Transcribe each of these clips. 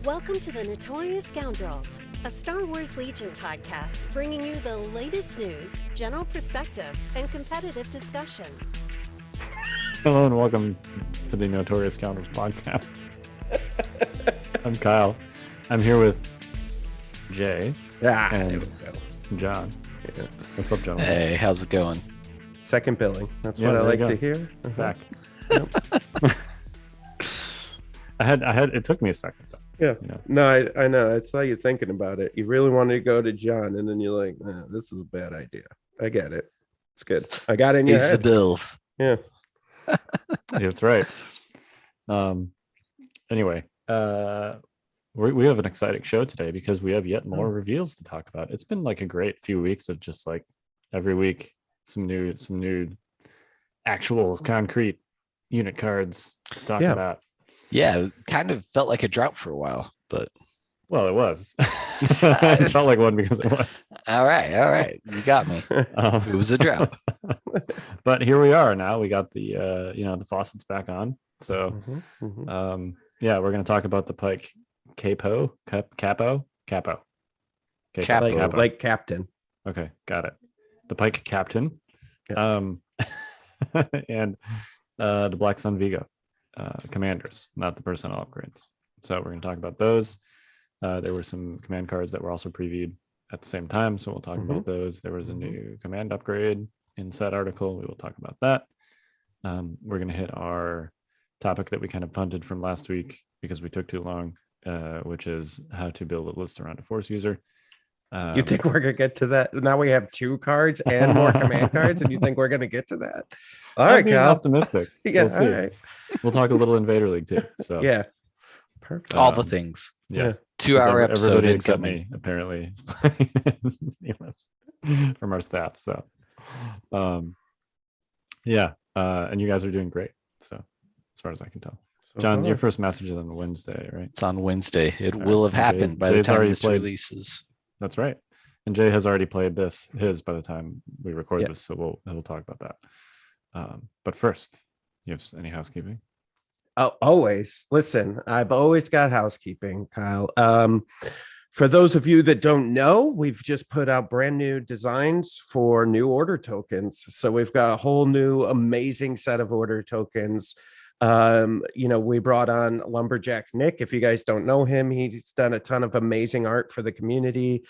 Welcome to the Notorious Scoundrels, a Star Wars Legion podcast bringing you the latest news, general perspective, and competitive discussion. Hello and welcome to the Notorious Scoundrels podcast. I'm Kyle. I'm here with Jay and John. Yeah. What's up, John? Hey, how's it going? Second billing. That's what I like to hear. Back. I had. It took me a second. Though. Yeah. You know? No, I know. I saw you thinking about it. You really wanted to go to John, and then you're like, "This is a bad idea." I get it. It's good. I got it in your Pays head. the bills. Yeah. Yeah, that's right. Anyway, we have an exciting show today because we have yet more reveals to talk about. It's been like a great few weeks of just like every week some new actual concrete unit cards to talk about. Yeah, it kind of felt like a drought for a while, but Well, it was. It felt like one because it was. all right, you got me. It was a drought. But here we are now. We got the the faucets back on. So yeah, we're gonna talk about the Pike Capo. Capo. Like Captain. Okay, got it. The Pike Captain. Yeah. And the Black Sun Vigo commanders, not the personnel upgrades. So we're going to talk about those. There were some command cards that were also previewed at the same time, so we'll talk about those. There was a new command upgrade in said article. We will talk about that. We're going to hit our topic that we kind of punted from last week because we took too long, which is how to build a list around a force user. You think we're gonna get to that? Now we have 2 cards and more command cards, and you think we're gonna get to that? All right, Kyle. Optimistic. Yeah, We'll see. all right. We'll talk a little Invader League too. So Yeah, perfect. All the things. yeah. 2-hour episode Everybody except incoming. me apparently is playing from our staff. So and you guys are doing great. So as far as I can tell. John, your first message is on Wednesday, right? It's on Wednesday. It All will right. have happened by the Jay's time already this played. releases. That's right. And Jay has already played his by the time we record Yeah. this, so we'll talk about that. But first, you have any housekeeping? Oh, always. Listen, I've always got housekeeping, Kyle. For those of you that don't know, we've just put out brand new designs for new order tokens. So we've got a whole new amazing set of order tokens. We brought on Lumberjack Nick. If you guys don't know him, he's done a ton of amazing art for the community.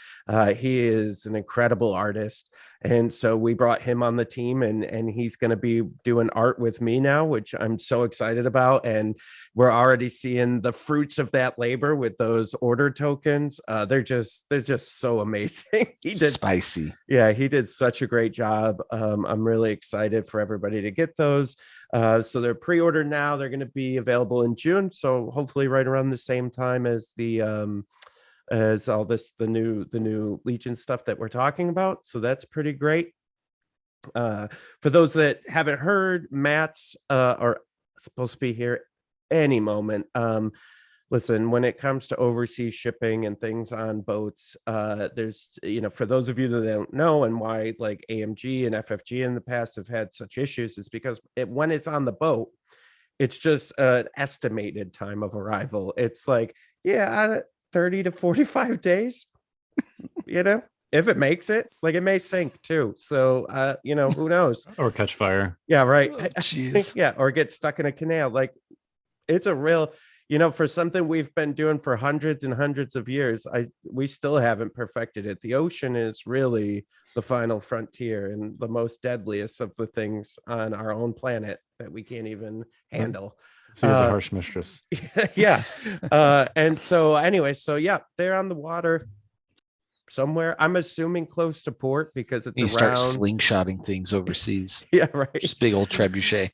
He is an incredible artist. And so we brought him on the team, and he's going to be doing art with me now, which I'm so excited about. And we're already seeing the fruits of that labor with those order tokens. They're just so amazing. He did Spicy. Yeah, he did such a great job. I'm really excited for everybody to get those. So they're pre-ordered now. They're going to be available in June. So hopefully right around the same time as the new Legion stuff that we're talking about. So that's pretty great. For those that haven't heard, Matt's are supposed to be here any moment. Listen, when it comes to overseas shipping and things on boats, there's, for those of you that don't know and why like AMG and FFG in the past have had such issues is because when it's on the boat, it's just an estimated time of arrival. It's like, 30 to 45 days, if it makes it, like it may sink too. So, who knows? Or catch fire. Yeah, right. Oh, jeez. Yeah, or get stuck in a canal. Like it's a real, for something we've been doing for hundreds and hundreds of years, we still haven't perfected it. The ocean is really the final frontier and the most deadliest of the things on our own planet that we can't even handle. She is a harsh mistress. Yeah. And so anyway, they're on the water somewhere. I'm assuming close to port because it's You around. start slingshotting things overseas. Yeah, right. Just big old trebuchet.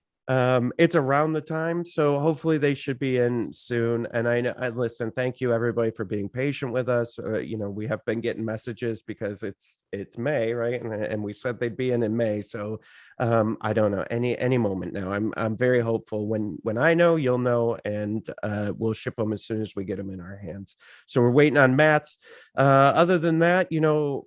It's around the time, so hopefully they should be in soon. And listen, thank you everybody for being patient with us. We have been getting messages because it's May, right? And we said they'd be in May, so I don't know, any moment now. I'm very hopeful. When I know, you'll know, and we'll ship them as soon as we get them in our hands. So we're waiting on Matt's. Other than that,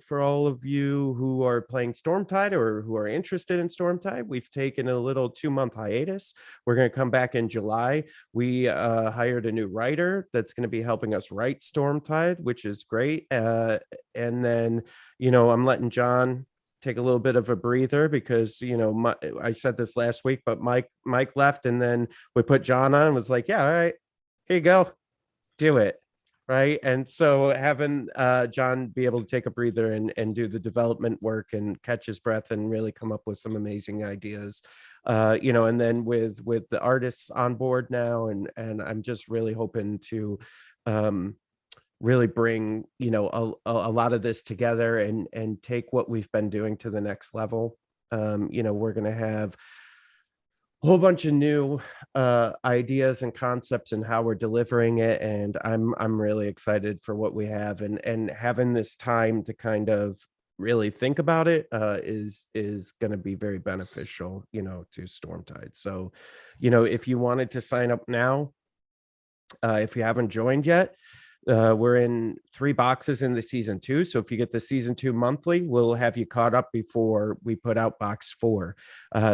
for all of you who are playing Stormtide or who are interested in Stormtide, we've taken a little 2-month hiatus. We're going to come back in July. We hired a new writer that's going to be helping us write Stormtide, which is great. And then, I'm letting John take a little bit of a breather because, I said this last week, but Mike left, and then we put John on and was like, yeah, all right, here you go, do it. Right. And so having John be able to take a breather and do the development work and catch his breath and really come up with some amazing ideas, and then with the artists on board now, and I'm just really hoping to really bring, a lot of this together and take what we've been doing to the next level. We're going to have a whole bunch of new ideas and concepts and how we're delivering it, and I'm really excited for what we have, and having this time to kind of really think about it is going to be very beneficial, to Stormtide. So, if you wanted to sign up now, if you haven't joined yet, we're in 3 boxes in the season 2. So if you get the season 2 monthly, we'll have you caught up before we put out box 4.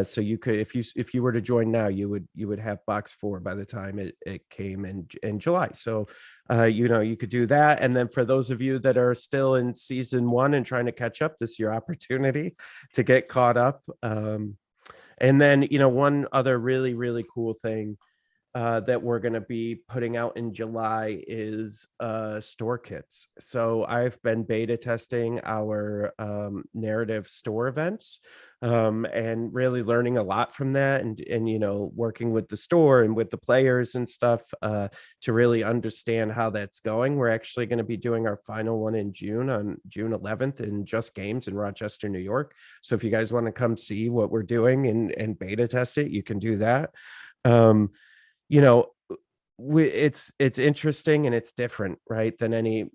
So you could, if you were to join now, you would have box 4 by the time it came in July. So you could do that. And then for those of you that are still in season 1 and trying to catch up, this is your opportunity to get caught up. And then one other really, really cool thing that we're going to be putting out in July is store kits. So I've been beta testing our narrative store events, and really learning a lot from that, and working with the store and with the players and stuff to really understand how that's going. We're actually going to be doing our final one in June, on June 11th, in Just Games in Rochester, New York. So if you guys want to come see what we're doing and beta test it, you can do that. It's interesting and it's different, right, than any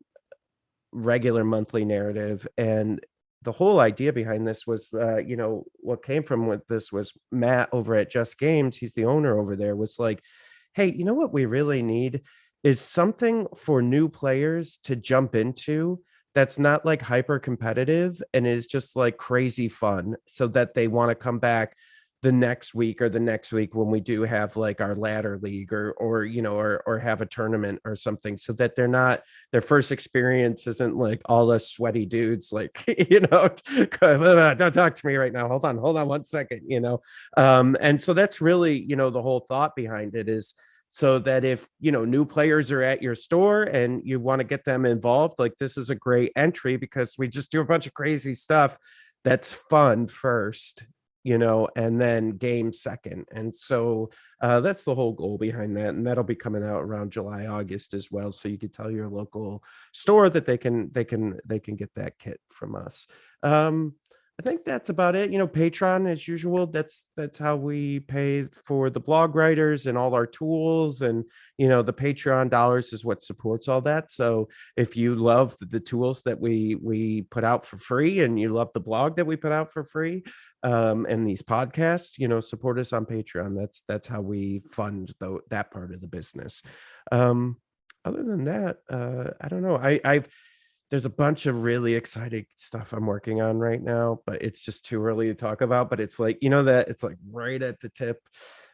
regular monthly narrative. And the whole idea behind this was, what came from with this was Matt over at Just Games. He's the owner over there, was like, hey, what we really need is something for new players to jump into that's not like hyper competitive and is just like crazy fun, so that they want to come back the next week or the next week when we do have like our ladder league or have a tournament or something, so that their first experience isn't like all us sweaty dudes, like, don't talk to me right now. Hold on 1 second, and so that's really, the whole thought behind it is so that if, new players are at your store and you want to get them involved, like this is a great entry because we just do a bunch of crazy stuff that's fun first, and then game second. And so that's the whole goal behind that. And that'll be coming out around July, August as well. So you can tell your local store that they can get that kit from us. I think that's about it. Patreon, as usual, that's how we pay for the blog writers and all our tools. And, the Patreon dollars is what supports all that. So if you love the tools that we put out for free, and you love the blog that we put out for free, and these podcasts, support us on Patreon. That's how we fund that part of the business. Other than that, I don't know. There's a bunch of really exciting stuff I'm working on right now, but it's just too early to talk about. But it's like, that it's like right at the tip,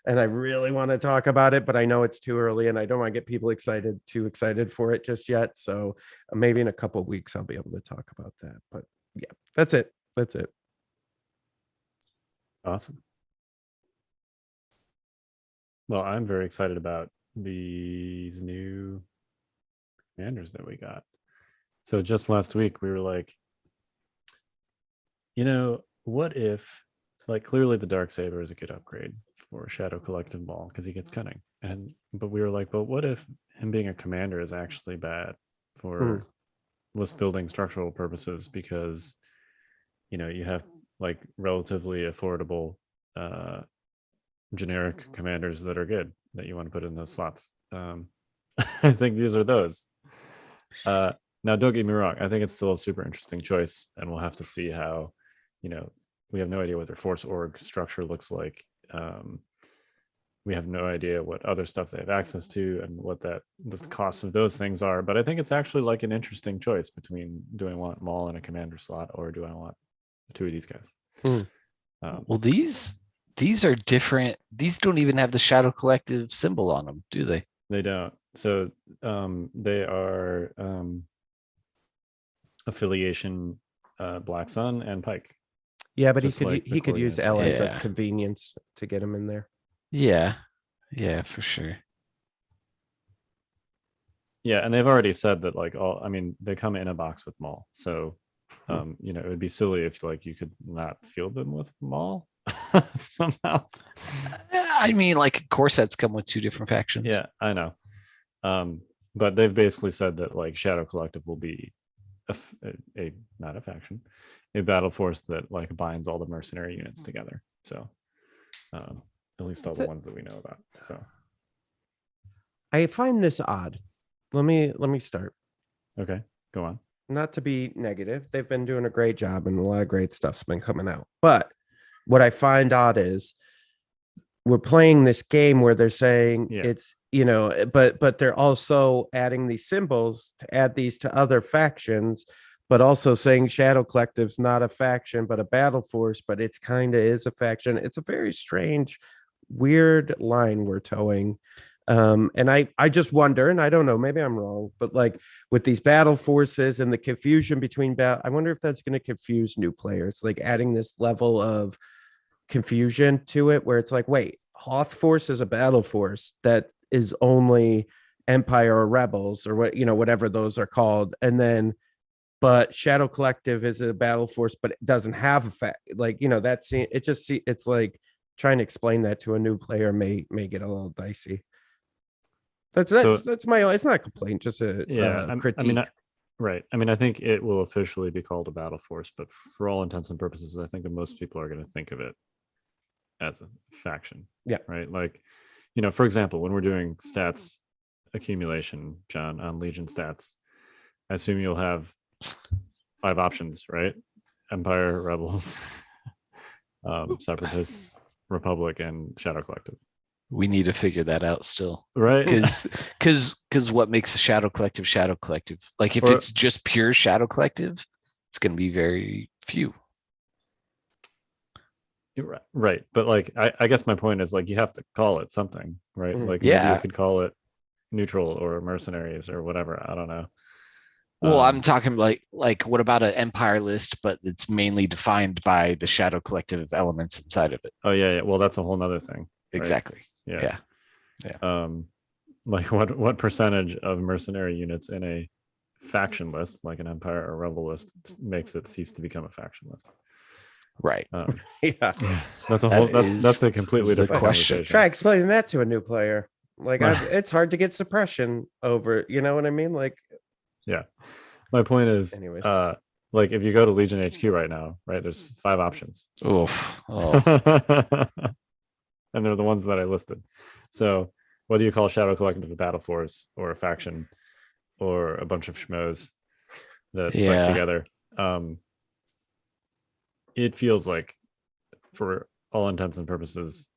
and I really want to talk about it, but I know it's too early and I don't want to get people too excited for it just yet. So maybe in a couple of weeks, I'll be able to talk about that. But yeah, that's it. Awesome. Well, I'm very excited about these new commanders that we got. So just last week, we were like, what if, like, clearly the Darksaber is a good upgrade for Shadow Collective Ball because he gets cunning. But we were like, but what if him being a commander is actually bad for list building structural purposes? Because, you have like relatively affordable generic commanders that are good that you want to put in those slots. I think these are those. Now, don't get me wrong. I think it's still a super interesting choice, and we'll have to see how, we have no idea what their force org structure looks like. We have no idea what other stuff they have access to and what the costs of those things are. But I think it's actually like an interesting choice between, do I want Maul in a commander slot, or do I want 2 of these guys? Well, these These are different. These don't even have the Shadow Collective symbol on them, do they? They don't. So they are affiliation Black Sun and Pike. Yeah, but Just like he could use Notorious. allies of Yeah. convenience to get him in there. Yeah. Yeah, for sure. Yeah, and they've already said that like I mean, they come in a box with Maul. So it would be silly if like you could not field them with Maul somehow. I mean, like core sets come with 2 different factions. Yeah, I know. But they've basically said that like Shadow Collective will be a not a faction, a battle force that like binds all the mercenary units together. So at least all the ones that we know about. So I find this odd. Let me start. okay, go on. Not to be negative, they've been doing a great job and a lot of great stuff's been coming out. But what I find odd is we're playing this game where they're saying it's, but they're also adding these symbols to add these to other factions, but also saying Shadow Collective's not a faction, but a battle force, but it's kind of is a faction. It's a very strange, weird line we're towing. And I just wonder, and I don't know, maybe I'm wrong, but like with these battle forces and the confusion between I wonder if that's going to confuse new players, like adding this level of confusion to it where it's like, wait, Hoth Force is a battle force that is only Empire or Rebels or whatever those are called, and then but Shadow Collective is a battle force, but it doesn't have a fact. Like that's it. It's like trying to explain that to a new player may get a little dicey. That's my. It's not a complaint, just a critique. Right. I mean, I think it will officially be called a battle force, but for all intents and purposes, I think that most people are going to think of it as a faction. Yeah. Right. Like, for example, when we're doing stats accumulation, John, on Legion stats, I assume you'll have 5 options, right? Empire, Rebels, Separatists, Republic, and Shadow Collective. We need to figure that out still, right? Because what makes a Shadow Collective? Like if it's just pure Shadow Collective, it's going to be very few. You're right, but like I guess my point is like you have to call it something, right? Like maybe you could call it neutral or mercenaries or whatever. I don't know. Well, I'm talking like what about an Empire list, but it's mainly defined by the Shadow Collective elements inside of it. Oh yeah. Well, that's a whole nother thing. Right? Exactly. Yeah. Like what percentage of mercenary units in a faction list, like an Empire or Rebel list, makes it cease to become a faction list? Right. That's a completely different question. Try explaining that to a new player. Like it's hard to get suppression over. You know what I mean? Like, yeah. My point is, like if you go to Legion HQ right now, right? There's 5 options. Oh. And they're the ones that I listed. So whether you call Shadow Collective a battle force or a faction or a bunch of schmoes that fight together, it feels like, for all intents and purposes,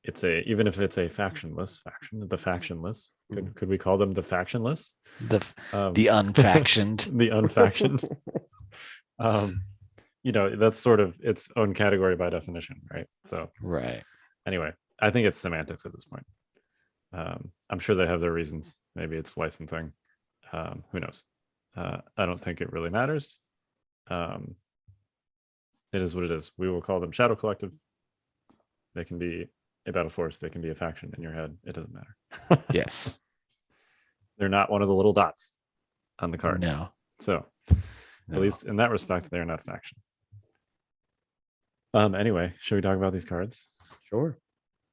it's even if it's a factionless faction, the factionless. Could we call them the factionless? The unfactioned. The unfactioned. That's sort of its own category by definition, right? So right. Anyway, I think it's semantics at this point. I'm sure they have their reasons. Maybe it's licensing. Who knows? I don't think it really matters. It is what it is. We will call them Shadow Collective. They can be a battle force. They can be a faction in your head. It doesn't matter. Yes. They're not one of the little dots on the card. No. So at least in that respect, they're not a faction. Anyway, should we talk about these cards? Sure.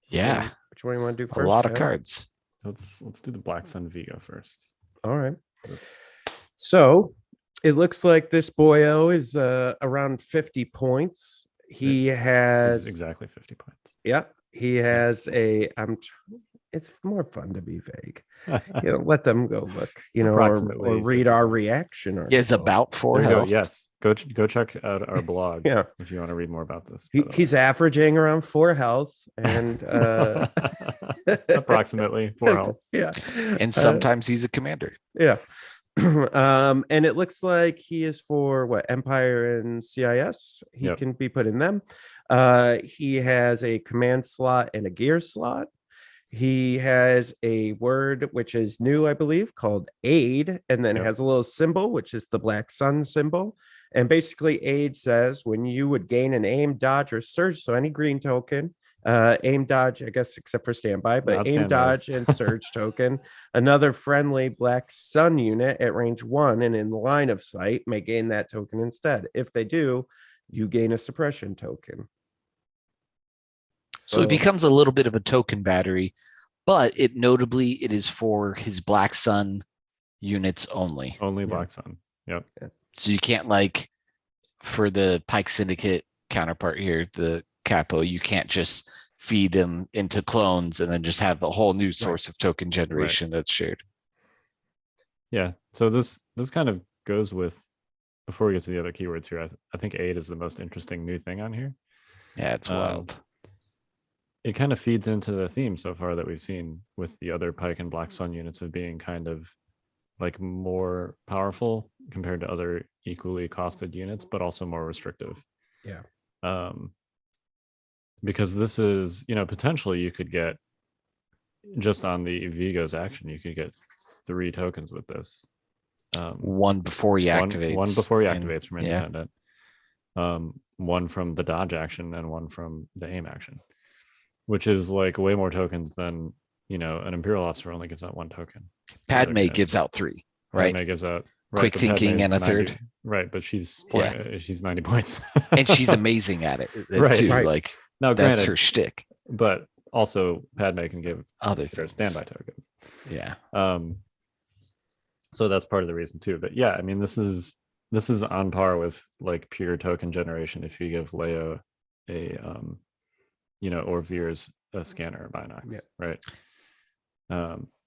Yeah. Which one do you want to do first? A lot of cards. Let's do the Black Sun Vigo first. All right. So it looks like this boyo is around 50 points. He has exactly 50 points. Yeah. He has it's more fun to be vague. Let them go look, or read our reaction. He has about 4 health. Yes. Go check out our blog. If you want to read more about this. He's averaging around 4 health and approximately 4 health. Yeah. And sometimes he's a commander. Yeah. And it looks like he is for Empire and CIS. He can be put in them. He has a command slot and a gear slot. He has a word which is new, I believe, called aid, and then it has a little symbol, which is the black sun symbol. And basically, aid says when you would gain an aim, dodge, or surge, so any green token, aim, dodge, I guess, except for standby, but Not aim, standbys. dodge, and surge token. Another friendly black sun unit at range 1 and in line of sight may gain that token instead. If they do, you gain a suppression token. So it becomes a little bit of a token battery, but it is for his Black Sun units only. Only Black Sun. Yep. So you can't, like, for the Pike Syndicate counterpart here, the Capo, you can't just feed them into clones and then just have a whole new source of token generation that's shared. Yeah. So this kind of goes with, before we get to the other keywords here, I think aid is the most interesting new thing on here. Yeah, it's wild. It kind of feeds into the theme so far that we've seen with the other Pike and Black Sun units of being kind of like more powerful compared to other equally costed units, but also more restrictive. Yeah. Because this is, potentially you could get, just on the Vigo's action, you could get 3 tokens with this. One before he activates. One before he activates from independent. One from the dodge action and one from the aim action, which is like way more tokens than, an Imperial officer only gives out 1 token. Padme gives out 3, right? Padme gives out quick thinking and a 90, third. Right, but she's 90 points. And she's amazing at it too. Right. Like, now, that's granted, her shtick. But also Padme can give other their things. standby tokens. Yeah. So that's part of the reason too. But yeah, I mean, this is on par with like pure token generation. If you give Leia or Veers a scanner or binocs, right?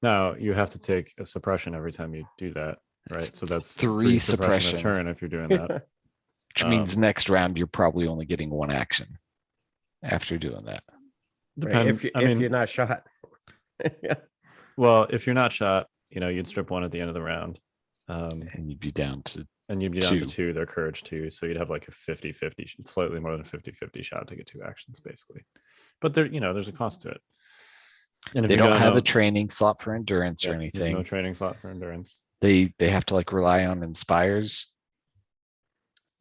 Now you have to take a suppression every time you do that, right? So that's 3 suppression suppression a turn if you're doing that. Which means next round you're probably only getting 1 action after doing that. Right. If you're not shot. Well, if you're not shot, you'd strip 1 at the end of the round. And you'd be down to 2. They're courage 2. So you'd have like a 50-50, slightly more than a 50-50 shot to get 2 actions, basically. But there's a cost to it. And if they you don't have a training slot for endurance or there's anything. no training slot for endurance. They have to like rely on inspires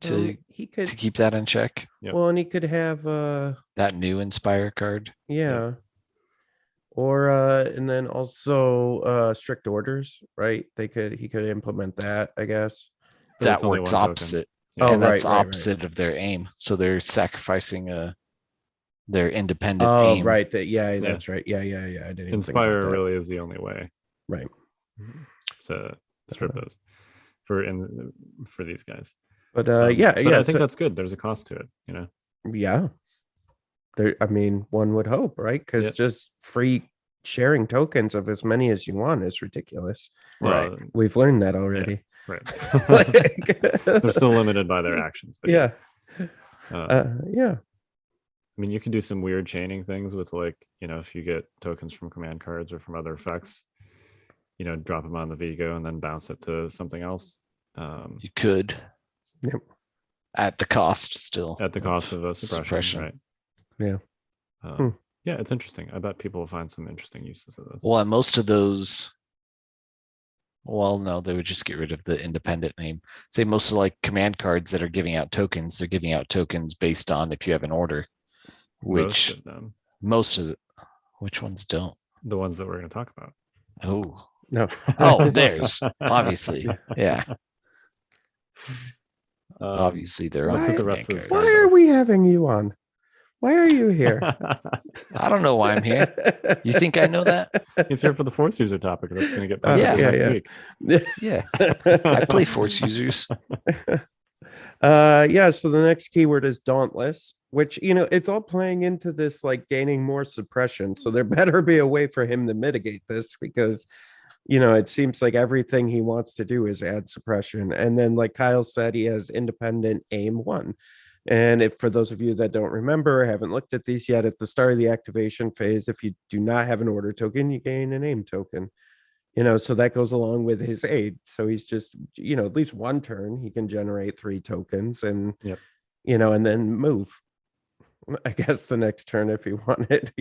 to keep that in check. Yep. Well, and he could have that new inspire card. Yeah. Or and then also strict orders, right? He could implement that, I guess. But That it's only works 1 token. opposite. Yeah. And that's opposite of their aim. So they're sacrificing their independent aim. Oh, right. That's right. Yeah. I didn't even Inspire think about that. really is the only way, Right, to strip those for these guys. but But I think so, that's good. There's a cost to it, yeah. There, I mean, one would hope, right? Because just free sharing tokens of as many as you want is ridiculous. Well, Right. We've learned that already. Right. Like- They're still limited by their actions. But yeah. I mean, you can do some weird chaining things with, like, if you get tokens from command cards or from other effects, drop them on the Vigo and then bounce it to something else. You could. Yep. At the cost still. At the cost of a suppression. Right. Yeah. Yeah, it's interesting. I bet people will find some interesting uses of this. Well, and most of those, well, no, they would just get rid of the independent name. Say most of like command cards that are giving out tokens, they're giving out tokens based on if you have an order. Most of them. Which ones don't? The ones that we're going to talk about. Oh. No. Oh, there's obviously. Yeah. Obviously they're let's on look at the rest of this. Why are we having you on? Why are you here? I don't know why I'm here. You think I know that? He's here for the Force user topic. That's going to get back next week. Yeah. I play Force users. So the next keyword is dauntless, which it's all playing into this, like, gaining more suppression. So there better be a way for him to mitigate this, because it seems like everything he wants to do is add suppression. And then, like Kyle said, he has independent aim 1. And if, for those of you that don't remember, haven't looked at these yet, at the start of the activation phase, if you do not have an order token, you gain an aim token. So that goes along with his aid. So he's just, at least 1 turn, he can generate 3 tokens and, and then move. I guess the next turn if he wanted,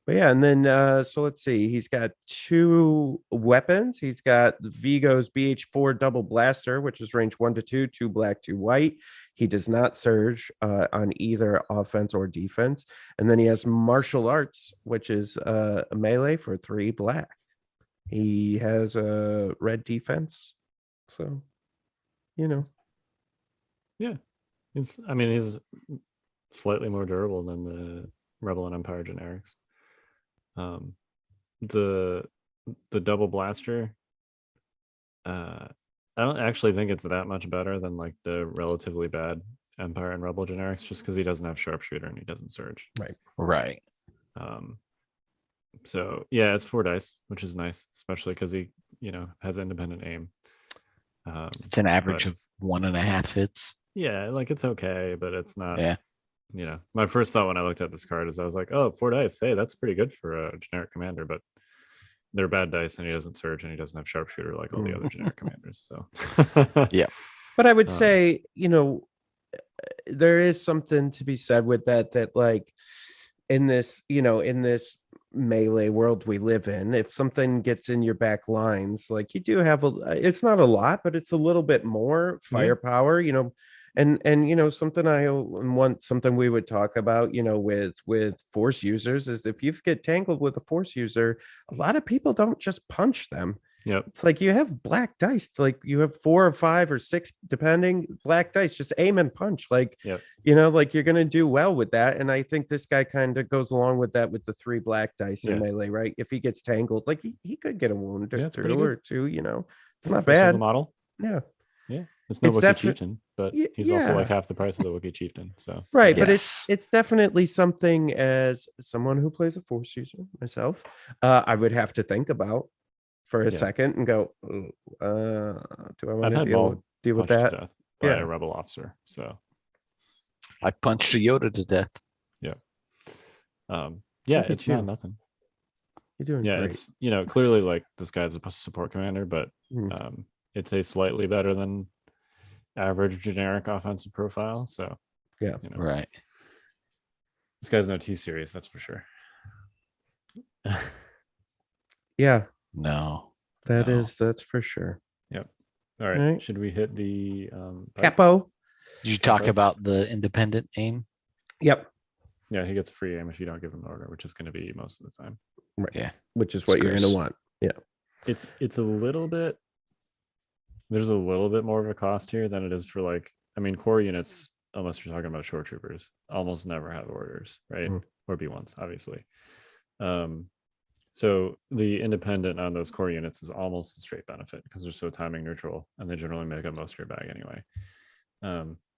But yeah, and then so let's see. He's got 2 weapons. He's got Vigo's BH4 double blaster, which is range 1 to 2, 2 black, 2 white. He does not surge on either offense or defense. And then he has martial arts, which is a melee for 3 black. He has a red defense. So, Yeah. He's slightly more durable than the Rebel and Empire generics. The double blaster, I don't actually think it's that much better than like the relatively bad Empire and Rebel generics, just because he doesn't have sharpshooter and he doesn't surge. Right. So yeah, it's 4 dice, which is nice, especially because he has independent aim. It's an average of 1.5 hits. Yeah, like it's okay, but it's not. Yeah. My first thought when I looked at this card is I was like, oh, 4 dice. Hey, that's pretty good for a generic commander, but they're bad dice and he doesn't surge and he doesn't have sharpshooter like all the other generic commanders. So yeah. But I would say, there is something to be said with that like in this melee world we live in, if something gets in your back lines, like you do have it's not a lot, but it's a little bit more firepower, and something we would talk about, with force users is if you get tangled with a force user, a lot of people don't just punch them. Yep. It's like you have black dice, like you have 4 or 5 or 6, depending, black dice, just aim and punch. Like, Yep. Like you're going to do well with that. And I think this guy kind of goes along with that with the 3 black dice in melee, right? If he gets tangled, like he could get a wound or 2, it's not bad. Model. Yeah. Yeah. It's no Wookiee chieftain, but he's also like half the price of the Wookiee chieftain. So right, but it's definitely something, as someone who plays a force user myself, I would have to think about for a second and go, do I want to deal with that? To death by a rebel officer. So I punched a Yoda to death. Yeah. It's not nothing. You're doing great. It's clearly like this guy's a support commander, but it's a slightly better than average generic offensive profile. So right. This guy's no T series, that's for sure. Yeah. No. That's for sure. Yep. All right. Should we hit the Capo? Did you talk about the independent aim? Yep. Yeah, he gets free aim if you don't give him an order, which is going to be most of the time. Right. Yeah. Which is what you're going to want. Yeah. It's a little bit. There's a little bit more of a cost here than it is for core units, unless you're talking about shore troopers, almost never have orders, right? Or B1s, obviously. So the independent on those core units is almost a straight benefit because they're so timing neutral and they generally make up most of your bag anyway.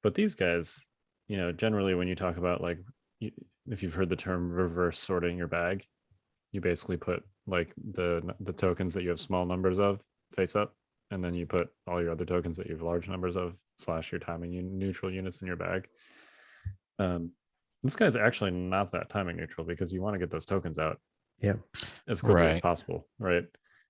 But these guys, generally when you talk about if you've heard the term reverse sorting your bag, you basically put like the tokens that you have small numbers of face up, and then you put all your other tokens that you have large numbers of / your timing neutral units in your bag. This guy's actually not that timing neutral because you want to get those tokens out as quickly as possible, right?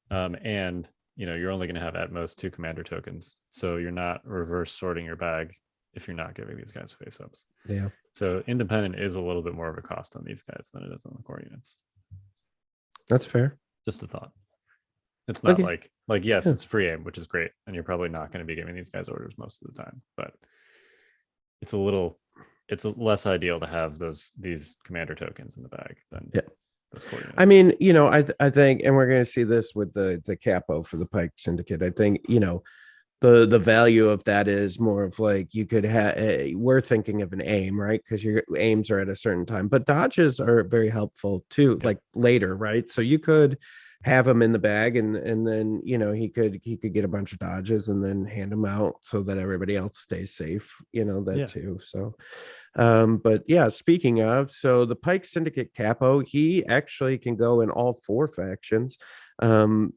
And you're only going to have at most 2 commander tokens, so you're not reverse sorting your bag if you're not giving these guys face ups. Yeah. So independent is a little bit more of a cost on these guys than it is on the core units. That's fair. Just a thought. It's not yes, it's free aim, which is great, and you're probably not going to be giving these guys orders most of the time, but it's less ideal to have these commander tokens in the bag than those core units. I mean, I think, and we're going to see this with the capo for the Pike Syndicate. I think, the value of that is more of like you could have, we're thinking of an aim, right? Because your aims are at a certain time, but dodges are very helpful too, like later, right? So you could have him in the bag and then he could get a bunch of dodges and then hand them out so that everybody else stays safe, too. So but yeah, speaking of, so the Pike Syndicate Capo, he actually can go in all 4 factions. So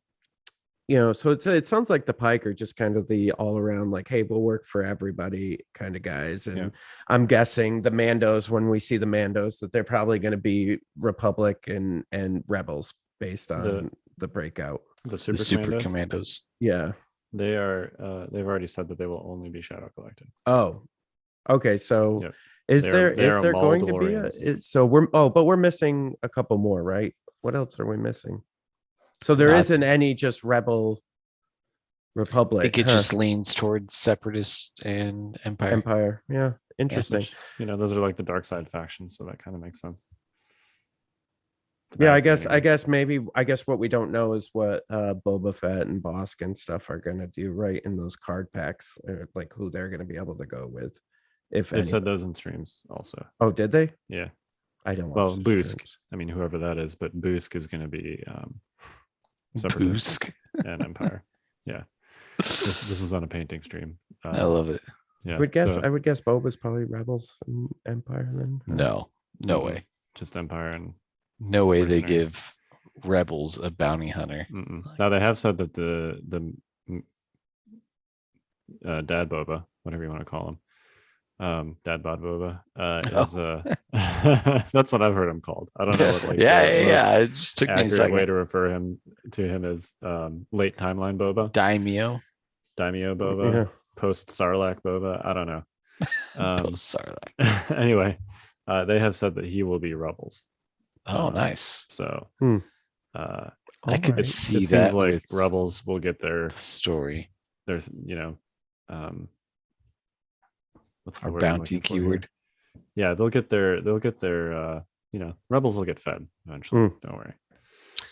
it sounds like the Pike are just kind of the all around, like, hey, we'll work for everybody kind of guys. And I'm guessing the Mandos, when we see the Mandos, that they're probably going to be Republic and Rebels based on the breakout. The super commandos. Yeah. They are, they've already said that they will only be shadow collected. Oh, okay. So Is They're there going to be Moldalorians. so but we're missing a couple more, right? What else are we missing? So there Not- isn't any just Rebel I Republic, think it huh? just leans towards Separatist and Empire. Empire. Yeah, interesting. Which, those are like the dark side factions, so that kind of makes sense. Yeah, I Thematically, guess anyway. I guess what we don't know is what Boba Fett and Bosk and stuff are gonna do right in those card packs, like who they're gonna be able to go with, if They've any. said those in streams also. Oh, did they? Yeah. I don't Well, watch the Boosk. streams. I mean, whoever that is, but Boosk is going to be Separatist Boosk. and Empire. Yeah. This was on a painting stream. I love it. Yeah. I would guess so Boba's probably Rebels and Empire then. No Mm-mm. way. just Empire and No way they Mercenary. give Rebels a bounty hunter. now they have said that the Dad Boba, whatever you want to call him, Dad Bod Boba, is that's what I've heard him called. I don't know what like yeah, the yeah. most It just took me a accurate way second. to refer to him as late timeline Boba, Daimyo. Daimyo Boba, Yeah. post Sarlacc Boba. I don't know. Post Sarlacc. Anyway, they have said that he will be Rebels. Oh, nice. So I could Alright. see it that seems like with Rebels will get the story. their what's the Our word I'm bounty looking for here? keyword. Yeah, they'll get their Rebels will get fed eventually. Don't worry.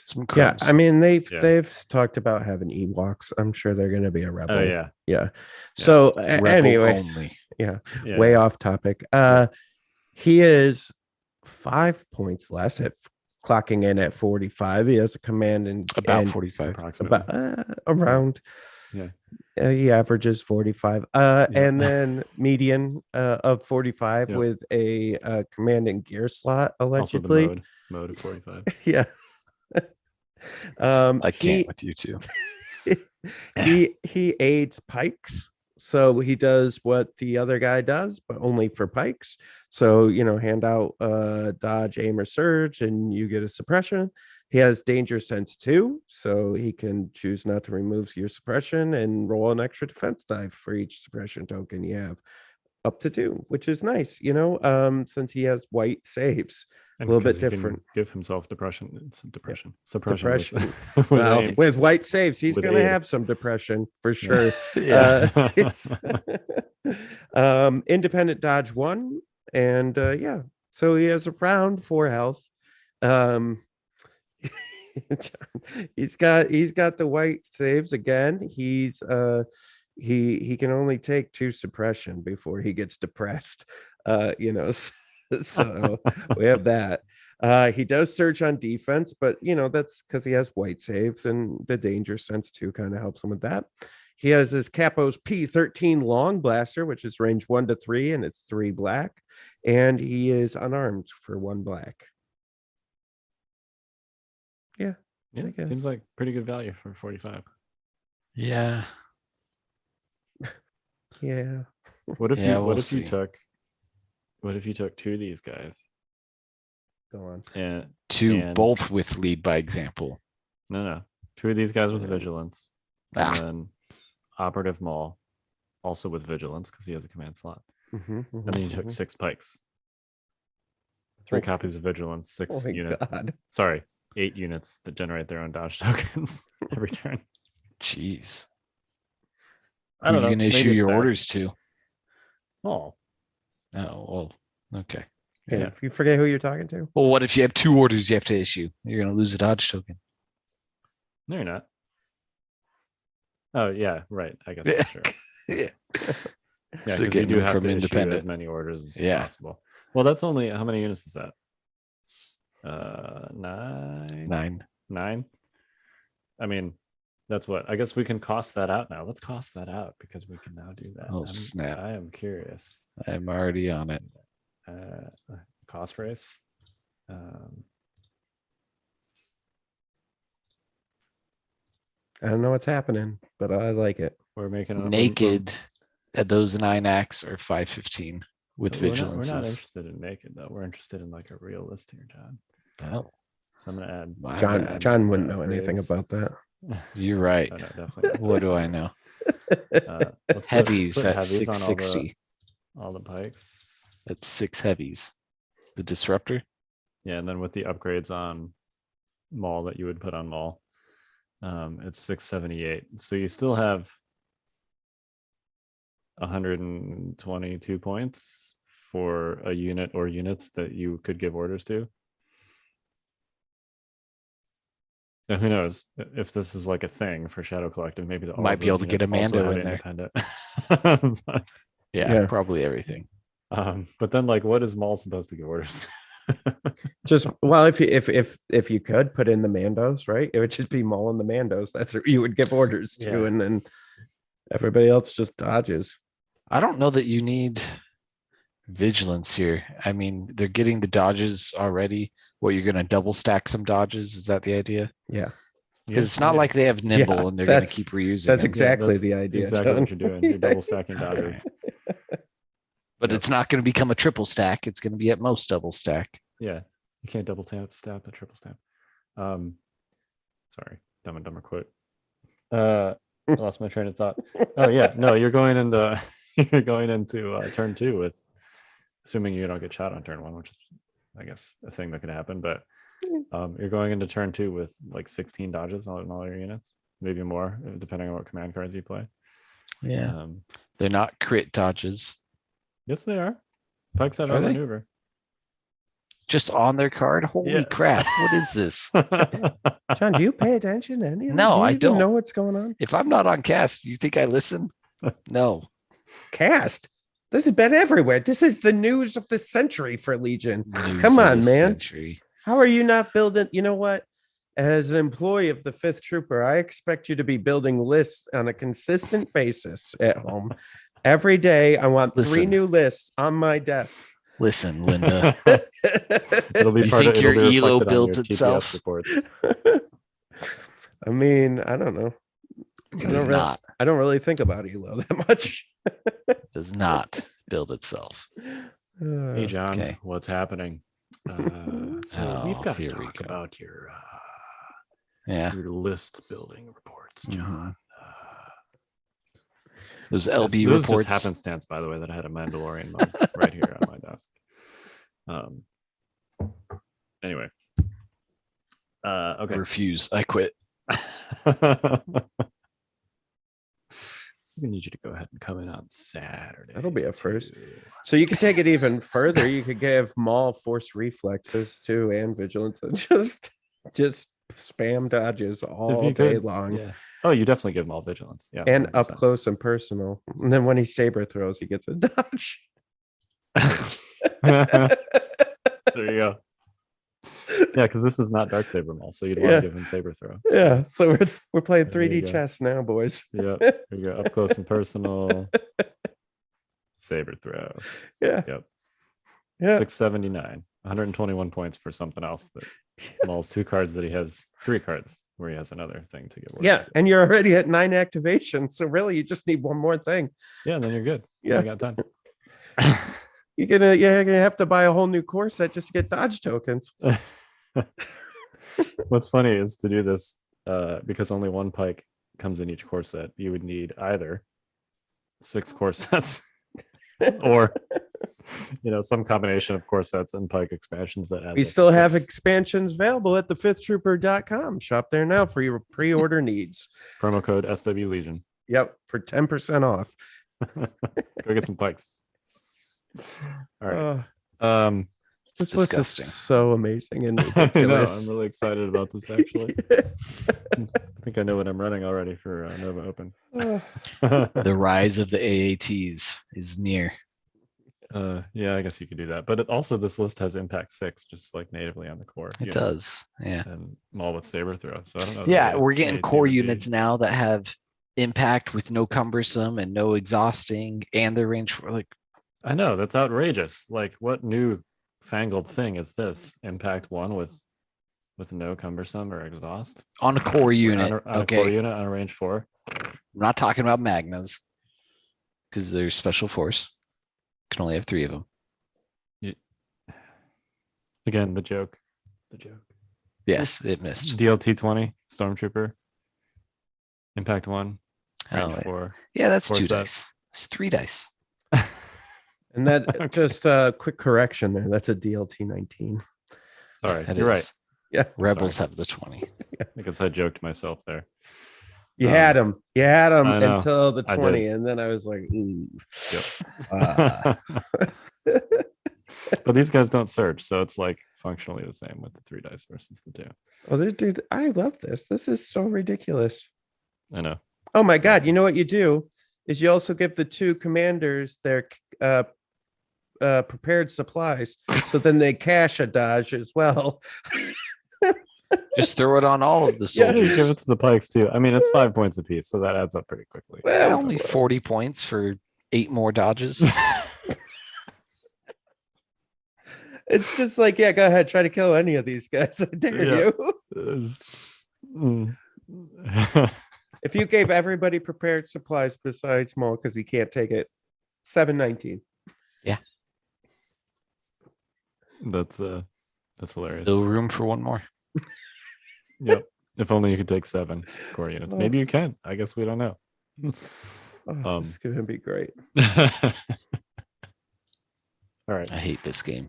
Some Yeah, crumbs. I mean Yeah. they've talked about having Ewoks. I'm sure they're gonna be a Rebel. Oh yeah. Yeah. So Rebel anyways, only. yeah, Yeah. way off topic. He is 5 points less at clocking in at 45. He has a command About and 45. Approximately. about around. Yeah. He averages 45. And then median of 45 Yep. with a command and gear slot Also the allegedly. mode of 45. Yeah. I can't with you two. He aids pikes, so he does what the other guy does, but only for pikes. So hand out dodge, aim, or surge, and you get a suppression. He has danger sense too, so he can choose not to remove your suppression and roll an extra defense die for each suppression token you have, up to 2, which is nice. Since he has white saves. And little bit 'cause he can different. give himself suppression. Suppression. Depression. With Well, aim. with white saves, he's With going to aid. have some depression for sure. Yeah. Independent dodge 1, and so he has around 4 health. He's got the white saves again. He's he can only take 2 suppression before he gets depressed. So we have that. He does search on defense, but that's because he has white saves, and the danger sense too kind of helps him with that. He has his Capos P13 long blaster, which is range 1 to 3, and it's 3 black, and he is unarmed for 1 black. Yeah, Yeah, I guess. seems like pretty good value for 45. Yeah. Yeah. What if Yeah, you we'll you see. took 2 of these guys Go on. and Two both with lead by example. no 2 of these guys with vigilance Ah. and then operative Maul also with vigilance because he has a command slot, and then you took 6 pikes, 3 Oh. copies of vigilance, 6 Oh my units. God. Sorry, 8 units that generate their own dodge tokens every turn. Jeez. I Who don't are you know. gonna issue maybe it's your bad. orders to? Oh, Oh, well, okay. Yeah. If you forget who you're talking to. Well, what if you have 2 orders you have to issue? You're gonna lose a dodge token. no, you're not. Oh yeah, right. I guess that's true. Yeah. Yeah, So because you getting do them have from to issue as independent. many orders as Yeah. possible. Well, that's only how many units is that? 9. 9. 9. I mean, that's what I guess we can cost that out now. Let's cost that out because we can now do that. Oh, snap. I am curious. I'm already on it. Cost race. I don't know what's happening, but I like it. We're making a Naked at those 9 acts are 515 with We're not vigilances. interested in naked though. We're interested in like a real list here, John. Oh, So I'm gonna add. my John bad. John wouldn't know anything upgrades. about that. You're right. No, definitely not. What do I know? Let's put Heavies on at all the 660. all the pikes. That's 6 heavies. The disruptor. Yeah, and then with the upgrades on Maul that you would put on Maul, it's 678. So you still have 122 points for a unit or units that you could give orders to. Now, who knows if this is like a thing for Shadow Collective? Maybe all Might of be those able to get units a also Mando have in there. independent. Yeah, Yeah. probably everything. But then, like, what is Maul supposed to give orders? Just well, if you could put in the Mandos, right? It would just be Maul and the Mandos. That's what you would give orders to, Yeah. and then everybody else just dodges. I don't know that you need vigilance here. I mean, they're getting the dodges already. What, you're going to double stack some dodges? Is that the idea? Yeah, Because it's not Yeah. like they have nimble Yeah, and they're going to that's- keep reusing that's them. exactly that's the idea. Exactly John. what you're doing. You're double stacking dodges. But Yep. it's not going to become a triple stack. It's going to be at most double stack. Yeah, you can't double tap, stab, a triple stab. Sorry, Dumb and Dumber quote. I lost my train of thought. Oh yeah, no, you're going into turn 2 with, assuming you don't get shot on turn 1, which is, I guess, a thing that could happen. But you're going into turn 2 with like 16 dodges on all your units, maybe more, depending on what command cards you play. Yeah. They're not crit dodges. Yes, they are. Pike's out Are of they? maneuver. Just on their card? Holy Yeah. crap. What is this? John, do you pay attention to any of No, Do you I even don't. know what's going on? If I'm not on cast, you think I listen? No. Cast. This has been everywhere. This is the news of the century for Legion. News Come of on, the man. century. How are you not building? You know what? As an employee of the 5th Trooper, I expect you to be building lists on a consistent basis at home. Every day, I want 3 Listen. new lists on my desk. Listen, Linda. It'll be You part think of, your it'll be ELO reflected on builds your itself? TPS reports. I mean, I don't know. It does not. I don't really think about Elo that much. Does not build itself. Hey John, Okay. what's happening? So we've Oh, got to here we talk go. about your Yeah. your list building reports, John. Those This LB was just reports. happenstance, by the way, that I had a Mandalorian mug right here on my desk. Anyway. Okay. Refuse. I quit. We need you to go ahead and come in on Saturday. That'll be a first. too. So you could take it even further. You could give Maul force reflexes too, and vigilance, and just spam dodges If all you day could, long. yeah. Oh, you definitely give them all vigilance. Yeah. And up 100%. close and personal. And then when he saber throws, he gets a dodge. There you go. Yeah, because this is not Dark Saber Maul, so you'd want Yeah. to give him Saber Throw. Yeah. So we're playing There you 3D go. chess now, boys. Yep. There you go. Up close and personal. Saber Throw. Yeah. Yep. Yeah. 679. 121 points for something else that Maul's 2 cards that he has 3 cards where he has another thing to give orders Yeah. to. And you're already at 9 activations. So really you just need one more thing. Yeah, and then you're good. Yeah. You got done. You're gonna have to buy a whole new core set just to get dodge tokens. What's funny is to do this because only 1 Pike comes in each core set. You would need either 6 core sets or some combination of core sets and Pike expansions that add. We still have expansions available at the5thtrooper.com. Shop there now for your pre-order needs. promo code SW Legion. Yep, for 10% off. Go get some Pikes. All right. It's This list is disgusting. so amazing and I know. ridiculous. I'm really excited about this. Actually, I think I know what I'm running already for Nova Open. The rise of the AATs is near. Yeah, I guess you could do that. But also, this list has Impact 6 just like natively on the core. It does. Yeah. And Maul with Saber Throw. So I don't know. Yeah, that we're getting AAT core would be- units now that have impact with no cumbersome and no exhausting, and their range for like I know, that's outrageous. Like, what new fangled thing is this? Impact 1 with no cumbersome or exhaust on a core unit. on a Okay, core unit on a range 4. I'm not talking about Magnas because they're special force. Can only have 3 of them. Again, the joke. Yes, it missed. DLT 20 Stormtrooper. Impact 1 Oh, range wait. 4. Yeah, that's Four 2 sets. dice. It's 3 dice. And that just a quick correction there. That's a DLT 19. Sorry, That you're is. right. Yeah. Rebels Sorry. have the 20. I guess I joked myself there. You had him. You had him I know. until the I 20. did. And then I was like, ooh. Yep. But these guys don't search, so it's like functionally the same with the 3 dice versus the 2. Oh, this dude, I love this. This is so ridiculous. I know. Oh my God. You know what you do is you also give the 2 commanders their prepared supplies. So then they cash a dodge as well. Just throw it on all of the Yeah, You soldiers. give it to the pikes too. I mean, it's 5 points apiece, so that adds up pretty quickly. Well, Only 40 points for 8 more dodges. it's just like, yeah, go ahead. Try to kill any of these guys. I dare Yeah. you. Mm. If you gave everybody prepared supplies besides Maul, because he can't take it, 719. That's hilarious. Still room for one more. Yep. If only you could take 7 core units. Oh. Maybe you can. I guess we don't know. Oh, this is gonna be great. All right. I hate this game.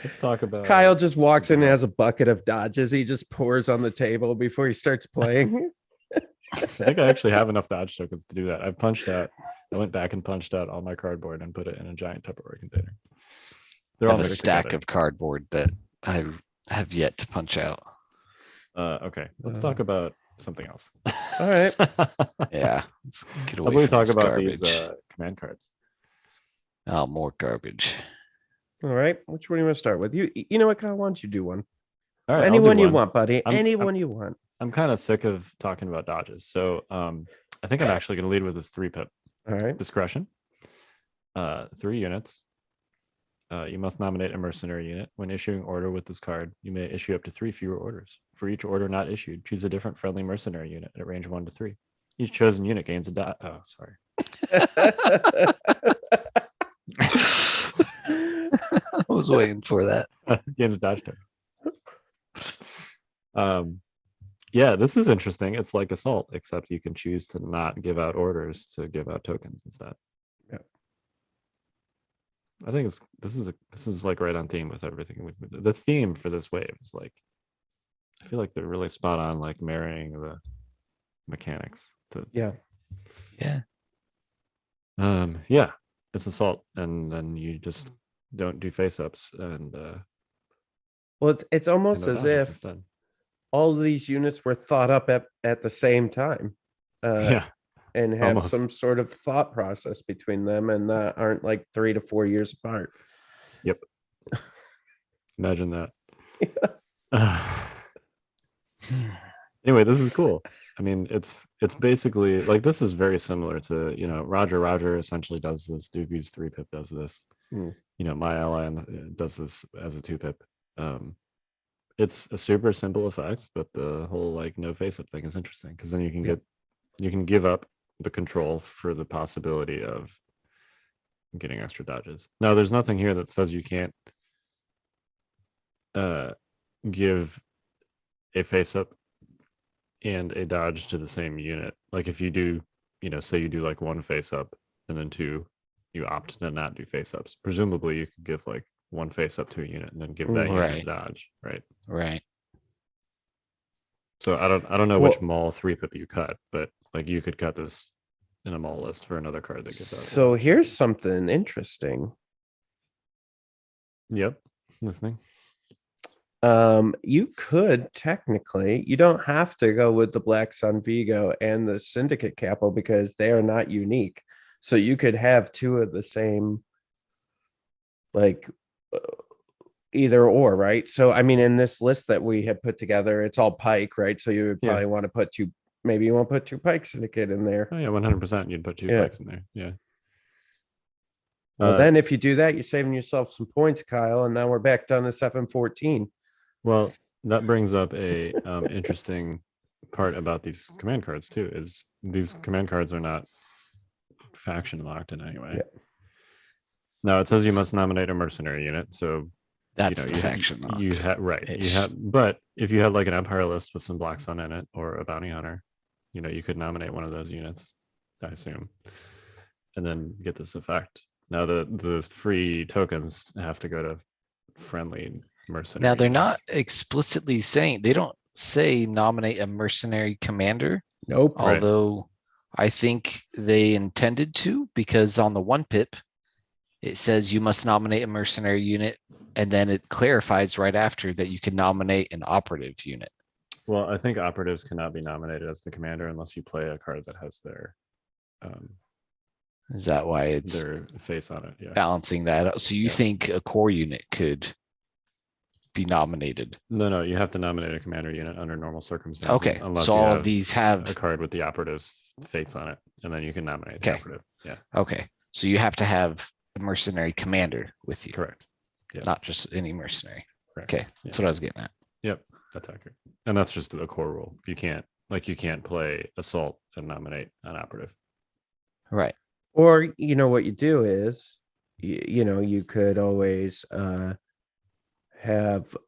Let's talk about Kyle just walks in and has a bucket of dodges. He just pours on the table before he starts playing. I think I actually have enough dodge tokens to do that. I went back and punched out all my cardboard and put it in a giant Tupperware container. They're I all have a mixed stack together. of cardboard that I have yet to punch out. Okay, let's talk about something else. All right. Yeah. Let's get How away about we from talk this about garbage. these command cards? Oh, more garbage. All right. Which one do you want to start with? You know what, Kyle? Why don't you do one? All right, I'll do Anyone you one. want, buddy. I'm- Anyone you want. I'm kind of sick of talking about dodges, so I think I'm actually going to lead with this 3-pip All right. discretion. 3 units. You must nominate a mercenary unit. When issuing order with this card, you may issue up to 3 fewer orders. For each order not issued, choose a different friendly mercenary unit at range 1 to 3. Each chosen unit gains a dot. Oh, sorry. I was waiting for that. Gains a dodge token. Yeah, this is interesting. It's like assault, except you can choose to not give out orders to give out tokens instead. Yeah. I think this is like right on theme with everything. The theme for this wave is like, I feel like they're really spot on, like marrying the mechanics to Yeah. Yeah. yeah, it's assault, and then you just don't do face ups and Well, it's almost no as dodges if instead. all of these units were thought up at the same time. Yeah, And have almost. some sort of thought process between them and that aren't like 3 to 4 years apart. imagine that. Anyway, this is cool. I mean, it's basically like, this is very similar to, Roger essentially does this. Doogie's 3-pip does this. My ally does this as a 2-pip. It's a super simple effect, but the whole like no face up thing is interesting, because then you can give up the control for the possibility of getting extra dodges. Now, there's nothing here that says you can't give a face up and a dodge to the same unit. Like if you do, say you do like 1 face up and then 2, you opt to not do face ups. Presumably you could give like 1 face up to a unit and then give that unit a Right. dodge, right? Right. So I don't know which Maul 3-pip you cut, but like you could cut this in a Maul list for another card that gives out. So here's something interesting. Yep, listening. You could technically, you don't have to go with the Black Sun Vigo and the Syndicate Capo because they are not unique. So you could have 2 of the same, like either or, right? So I mean, in this list that we had put together, it's all Pike, right? So you would Yeah. probably want to put 2. Maybe you want to put 2 Pike Syndicate in there. Oh yeah, 100%. You'd put 2 Yeah. Pikes in there. Yeah. Well, then if you do that, you're saving yourself some points, Kyle. And now we're back down to 714. Well, that brings up a interesting part about these command cards too. Is these command cards are not faction locked in any way. Yeah. Now it says you must nominate a mercenary unit, so That's you the faction lock. You have right. You Ish. have, but if you had like an Empire list with some Black Sun in it or a Bounty Hunter, you could nominate one of those units, I assume. and then get this effect. Now the free tokens have to go to friendly mercenary. Now they're units. not explicitly saying, they don't say nominate a mercenary commander, Nope. Right. although I think they intended to, because on the 1 pip, it says you must nominate a mercenary unit, and then it clarifies right after that you can nominate an operative unit. Well, I think operatives cannot be nominated as the commander unless you play a card that has Is that why it's their face on it. Yeah. balancing that out? So you Yeah. think a core unit could be nominated? No, you have to nominate a commander unit under normal circumstances. Okay, Unless so you all have of these a have, card with the operative's face on it, and then you can nominate the Okay. operative. Yeah, okay, so you have to have a mercenary commander with you, correct. Yeah. not just any mercenary. Correct. Okay, that's what I was getting at. Yep, that's accurate. And that's just a core rule. You can't play assault and nominate an operative. Right. Or what you do is you could always have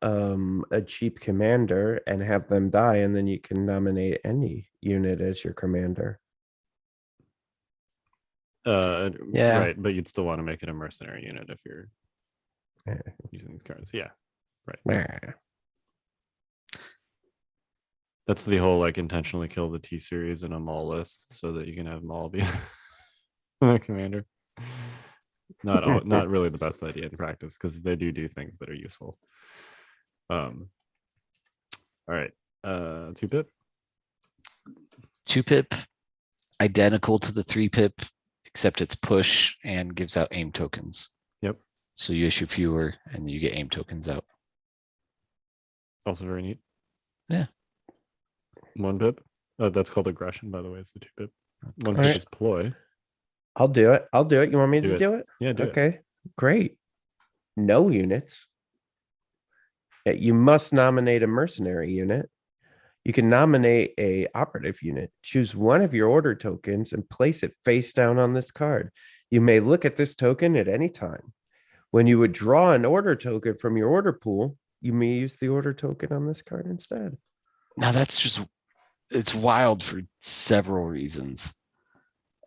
a cheap commander and have them die, and then you can nominate any unit as your commander. Yeah. Right, but you'd still want to make it a mercenary unit if you're Yeah. using these cards. Yeah, Meh. that's the whole like intentionally kill the T series in a mall list so that you can have them all be a commander. Not really the best idea in practice because they do things that are useful. All right, 2-pip. 2-pip, identical to the 3-pip, except it's push and gives out aim tokens. Yep. So you issue fewer and you get aim tokens out. Also very neat. Yeah. 1-pip. That's called aggression, by the way. It's the 2-pip. 1-pip Alright. is ploy. I'll do it. You want me Do to it. do it? Yeah, do it. Okay, great. No units. You must nominate a mercenary unit. You can nominate a operative unit. Choose one of your order tokens and place it face down on this card. You may look at this token at any time. When you would draw an order token from your order pool, you may use the order token on this card instead. Now that's just, it's wild for several reasons.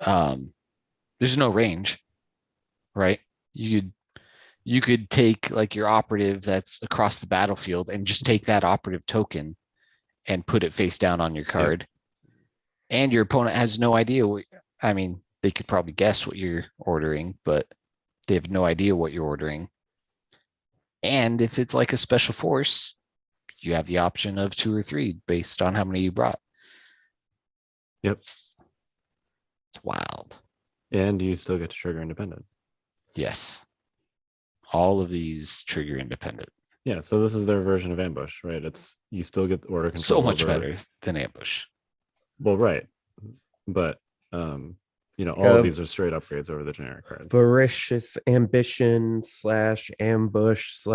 There's no range, right? You could take like your operative that's across the battlefield and just take that operative token and put it face down on your card. And your opponent has no idea they could probably guess what you're ordering, but they have no idea what you're ordering. And if it's like a special force, you have the option of 2 or 3 based on how many you brought. Yep. It's wild. And you still get to trigger independent. Yes. All of these trigger independent. Yeah, so this is their version of ambush, right? It's you still get order So control. much over- better than ambush. Well, right. But all Yeah. of these are straight upgrades over the generic cards. Voracious ambition / ambush /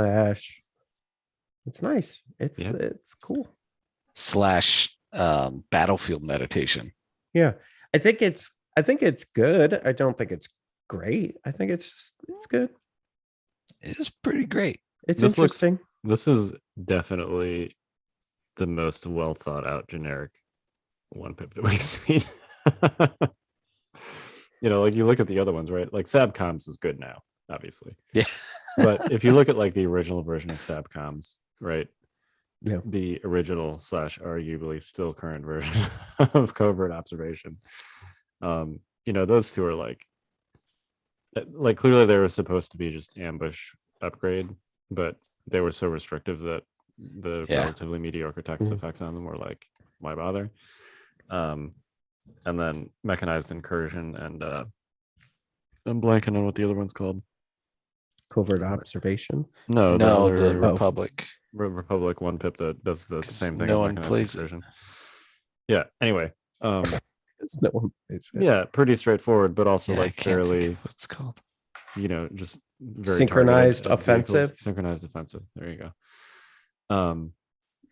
it's nice. Yeah. It's cool. / battlefield meditation. Yeah. I think it's good. I don't think it's great. I think it's good. It is pretty great. It's This looks- interesting. This is definitely the most well thought out generic 1-pip that we've seen. Like you look at the other ones, right? Like Sabcoms is good now, obviously. Yeah. But if you look at like the original version of Sabcoms, right? Yeah. The original / arguably still current version of covert observation. Those two are like clearly they were supposed to be just ambush upgrade, but they were so restrictive that the relatively mediocre text Mhm. effects on them were like, why bother? And then mechanized incursion and I'm blanking on what the other one's called. Covert observation. No, No, other the Republic. Republic 1-pip that does the 'Cause same thing. no as one mechanized plays it. incursion. Yeah. Anyway, It's no one. yeah, pretty straightforward, but also Yeah, I like can't think fairly, of what it's called. just very Synchronized targeted at vehicles. offensive. Synchronized offensive. There you go.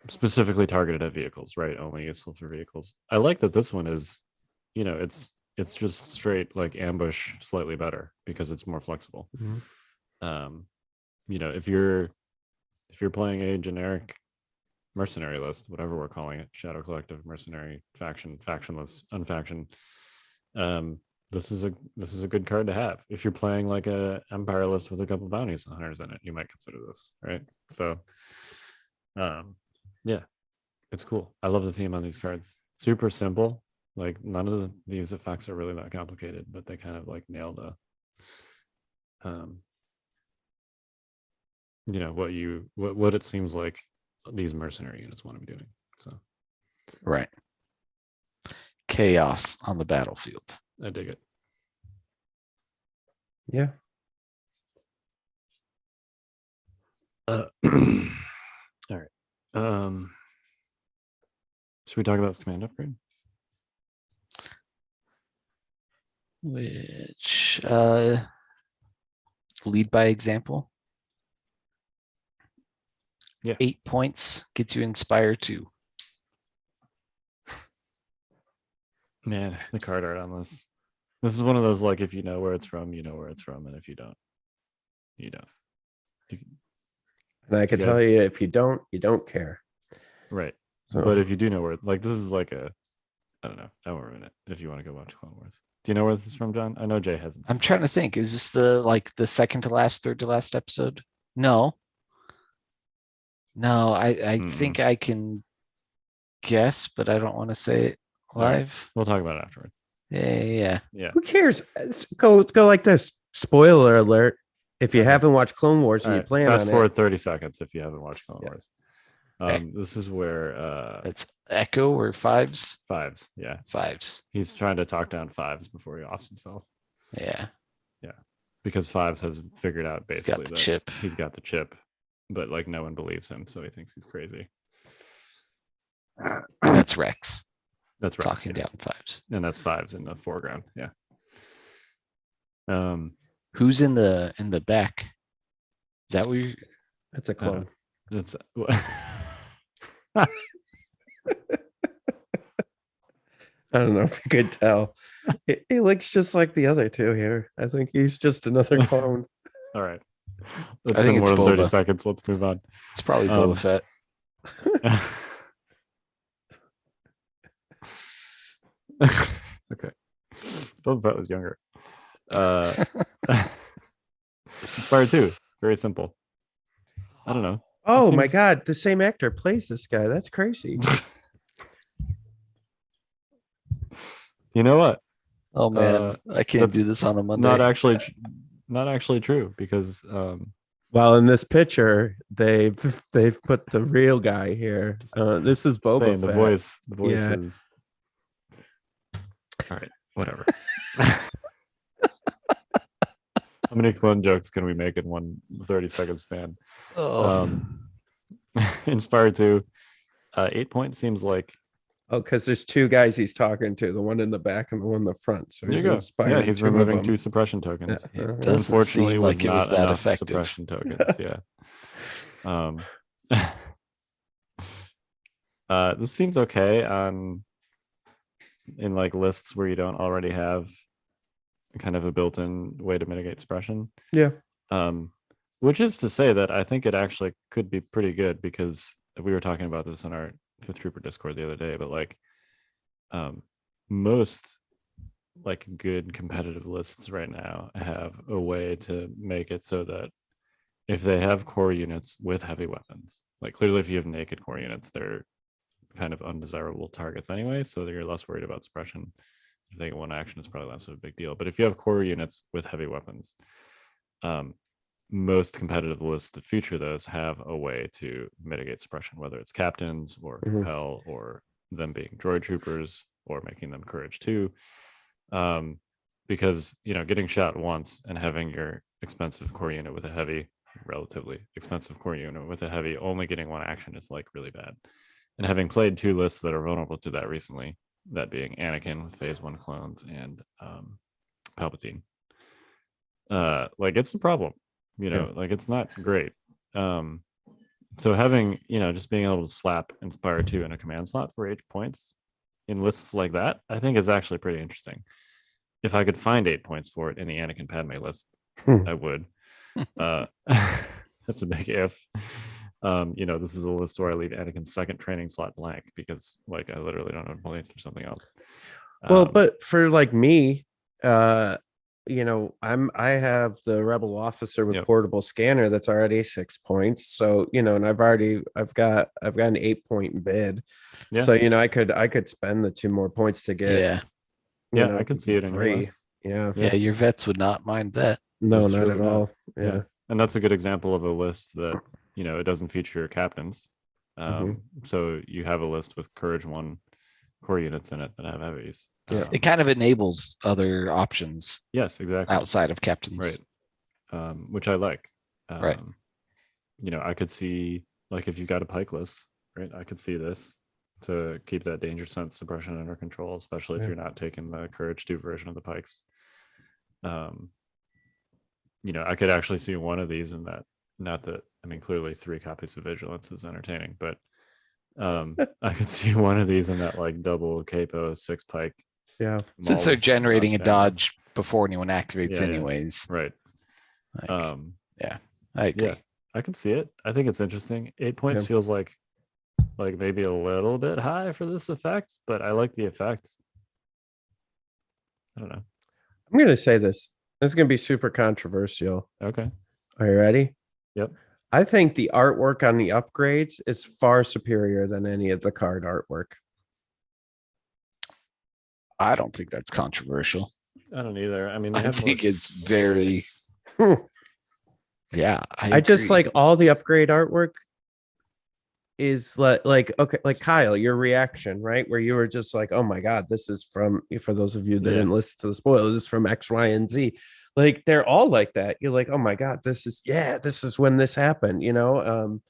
Specifically targeted at vehicles, right? Only useful for vehicles. I like that this one is, it's just straight like ambush, slightly better because it's more flexible. Mhm. If you're playing a generic mercenary list, whatever we're calling it, Shadow Collective, mercenary, faction, factionless, unfaction, this is a good card to have if you're playing like a Empire list with a couple bounties hunters in it. You might consider this, right? So, yeah, it's cool. I love the theme on these cards. Super simple. Like none of these effects are really that complicated, but they kind of like nailed what it seems like these mercenary units want to be doing. So Right. Chaos on the battlefield. I dig it. Yeah. All right. Should we talk about this command upgrade? Which lead by example. Yeah. 8 points gets you Inspire 2. Man, the card art on this. This is one of those like if you know where it's from, you know where it's from, and if you don't, you don't. And I can tell guys- you, if you don't care. Right. So, But if you do know where, like this is like I don't know, I won't ruin it if you want to go watch Clone Wars. Do you know where this is from, John? I know Jay hasn't. I'm trying to think. Is this the second to last, third to last episode? No. No, I think I can guess, but I don't want to say it right. live. We'll talk about it afterward. Yeah. who cares? Go like this. Spoiler alert. If you Okay. haven't watched Clone Wars and All you right, plan fast on forward 30 seconds if you haven't watched Clone Yeah. Wars. Okay. This is where That's Echo or fives. fives. Yeah, Fives. he's trying to talk down fives before he offs himself Yeah. because fives has figured out He's got basically the that chip. he's got the chip, but like no one believes him, so he thinks he's crazy. And that's Rex That's right. talking down fives. And that's fives in the foreground. Yeah. Who's in the back? Is that what you? That's a clone. It's I don't know if you could tell. He looks just like the other two here. I think he's just another clone. all right. It's I think been more it's than 30 Boba. seconds. Let's move on. It's probably Boba Fett. Okay. Boba Fett was younger. Inspired 2. Very simple. I don't know. Oh It my seems- god, the same actor plays this guy. That's crazy. You know what? Oh man, I can't do that's this on a Monday. Not actually true because Well, in this picture, they've put the real guy here. This is Boba saying Fett. the voice Yeah. is all right. Whatever. How many clone jokes can we make in one 30-second span? Oh. Inspired 2. 8 points seems like Oh, because there's two guys he's talking to, the one in the back and the one in the front. So there you he's go. inspired. Yeah, he's two of removing them. 2 suppression tokens. Yeah. It doesn't Unfortunately, seem was like it not was that enough effective. suppression tokens. Yeah. This seems okay in like lists where you don't already have kind of a built-in way to mitigate suppression. Yeah. Which is to say that I think it actually could be pretty good because we were talking about this in our Fifth Trooper Discord the other day, but like most like good competitive lists right now have a way to make it so that if they have core units with heavy weapons, like clearly if you have naked core units, they're kind of undesirable targets anyway, so that you're less worried about suppression. If they get one action, it's probably less of a big deal. But if you have core units with heavy weapons, most competitive lists that feature those have a way to mitigate suppression, whether it's captains or compel or them being droid troopers or making them courage 2. Because getting shot once and having your expensive core unit with a heavy, relatively expensive core unit with a heavy only getting one action is like really bad. And having played 2 lists that are vulnerable to that recently, that being Anakin with phase 1 clones and Palpatine, like it's a problem. Like it's not great. So having just being able to slap Inspire 2 in a command slot for 8 points in lists like that, I think is actually pretty interesting. If I could find 8 points for it in the Anakin Padme list, I would. That's a big if. This is a list where I leave Anakin's second training slot blank because like I literally don't have points for something else. Well, but for like me, I have the rebel officer with Yep. portable scanner that's already 6 points. So, and I've got an 8 point bid. Yeah. So, I could spend the 2 more points to get, Yeah. Yeah, I could see it in your 3. list. Yeah. Yeah. Your vets would not mind that. No, There's not truly at not. all. Yeah. Yeah. And that's a good example of a list that, it doesn't feature captains. Mhm. So you have a list with Courage 1 core units in it that have heavies. Yeah. It kind of enables other options Yes, exactly. outside of captains. Right. Which I like. Right. I could see, like, if you got a pike list, right? I could see this to keep that danger sense suppression under control, especially if Yeah. you're not taking the Courage 2 version of the pikes. I could actually see one of these in that. Not that, clearly 3 copies of Vigilance is entertaining, but I could see one of these in that, like, double capo 6 pike. Yeah. Since they're generating a bandits. dodge before anyone activates Yeah, yeah. anyways. Right. Like, Yeah, I agree. yeah, I can see it. I think it's interesting. 8 points Yeah. feels like maybe a little bit high for this effect, but I like the effect. I don't know. I'm going to say this. This is going to be super controversial. Okay. Are you ready? Yep. I think the artwork on the upgrades is far superior than any of the card artwork. I don't think that's controversial. I don't either. They I have more think it's very- space. Yeah. I just agree. like all the upgrade artwork is like okay, like Kyle, your reaction, right? Where you were just like, oh my God, this is from, for those of you that Yeah. didn't listen to the spoilers, this is from X, Y, and Z. Like they're all like that. You're like, oh my God, this is when this happened, I don't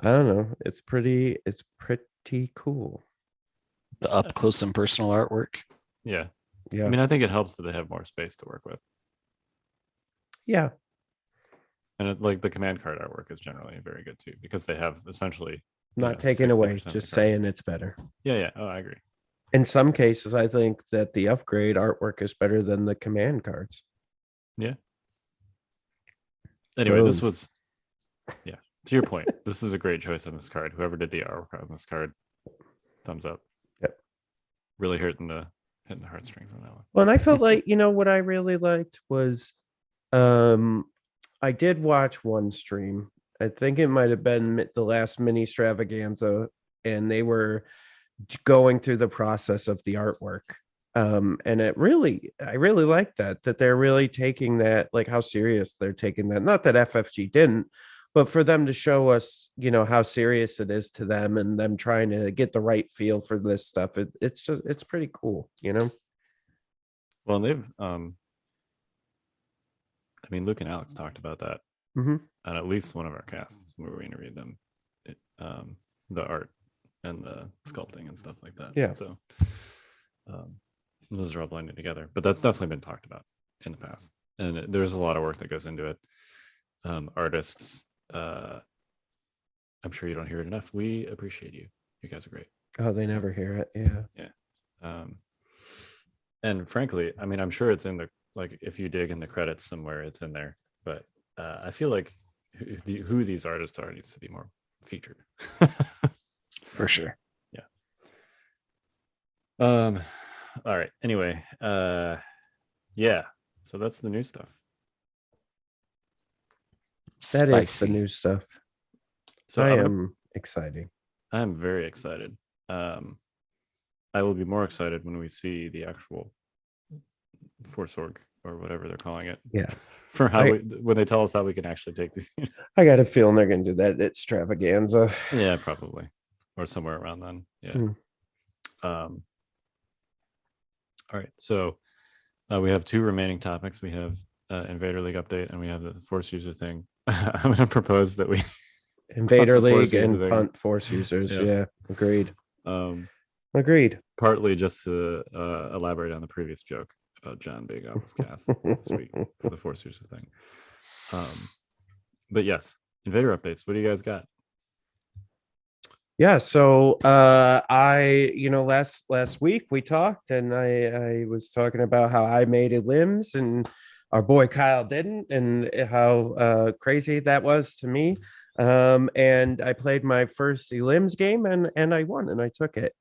know. It's pretty cool. The up close and personal artwork. Yeah. Yeah. I think it helps that they have more space to work with. Yeah. And like the command card artwork is generally very good too, because they have essentially Not taken away, 60% of just the card. saying it's better. Yeah. Oh, I agree. In some cases, I think that the upgrade artwork is better than the command cards. Anyway, this Boom. was, to your point, this is a great choice on this card. Whoever did the artwork on this card, thumbs up. Yep. Really hitting the heartstrings on that one. Well, and I felt like, what I really liked was I did watch one stream. I think it might have been the last mini extravaganza, and they were going through the process of the artwork. And I really like that they're really taking that, like how serious they're taking that. Not that FFG didn't, but for them to show us, how serious it is to them, and them trying to get the right feel for this stuff. It's pretty cool, Well, and they've, Luke and Alex talked about that Mhm. on at least one of our casts where we interviewed them, the art and the sculpting and stuff like that. Yeah. So those are all blended together, but that's definitely been talked about in the past, and there's a lot of work that goes into it. Artists, I'm sure you don't hear it enough. We appreciate you. You guys are great. Oh, they never hear it. Yeah. And frankly, I'm sure it's in the, like, if you dig in the credits somewhere, it's in there. But I feel like who these artists are needs to be more featured. For sure. All right. Anyway, yeah. So that's the new stuff. That is the Spicy. new stuff. So I am excited. I'm very excited. I will be more excited when we see the actual Force Org or whatever they're calling it. Yeah. For how when they tell us how we can actually take these units. I got a feeling they're going to do that extravaganza. Yeah, probably, or somewhere around then. Yeah. All right. So we have 2 remaining topics. We have Invader League update, and we have the Force user thing. I'm going to propose that we Invader the Force League and user thing. punt Force users. Yeah. Yeah. Agreed. Agreed. Partly just to elaborate on the previous joke about John being on this cast this week for the Force user thing. But yes, Invader updates. What do you guys got? Yeah, so I last week we talked, and I was talking about how I made a limbs and our boy Kyle didn't, and how crazy that was to me. And I played my first limbs game, and I won, and I took it.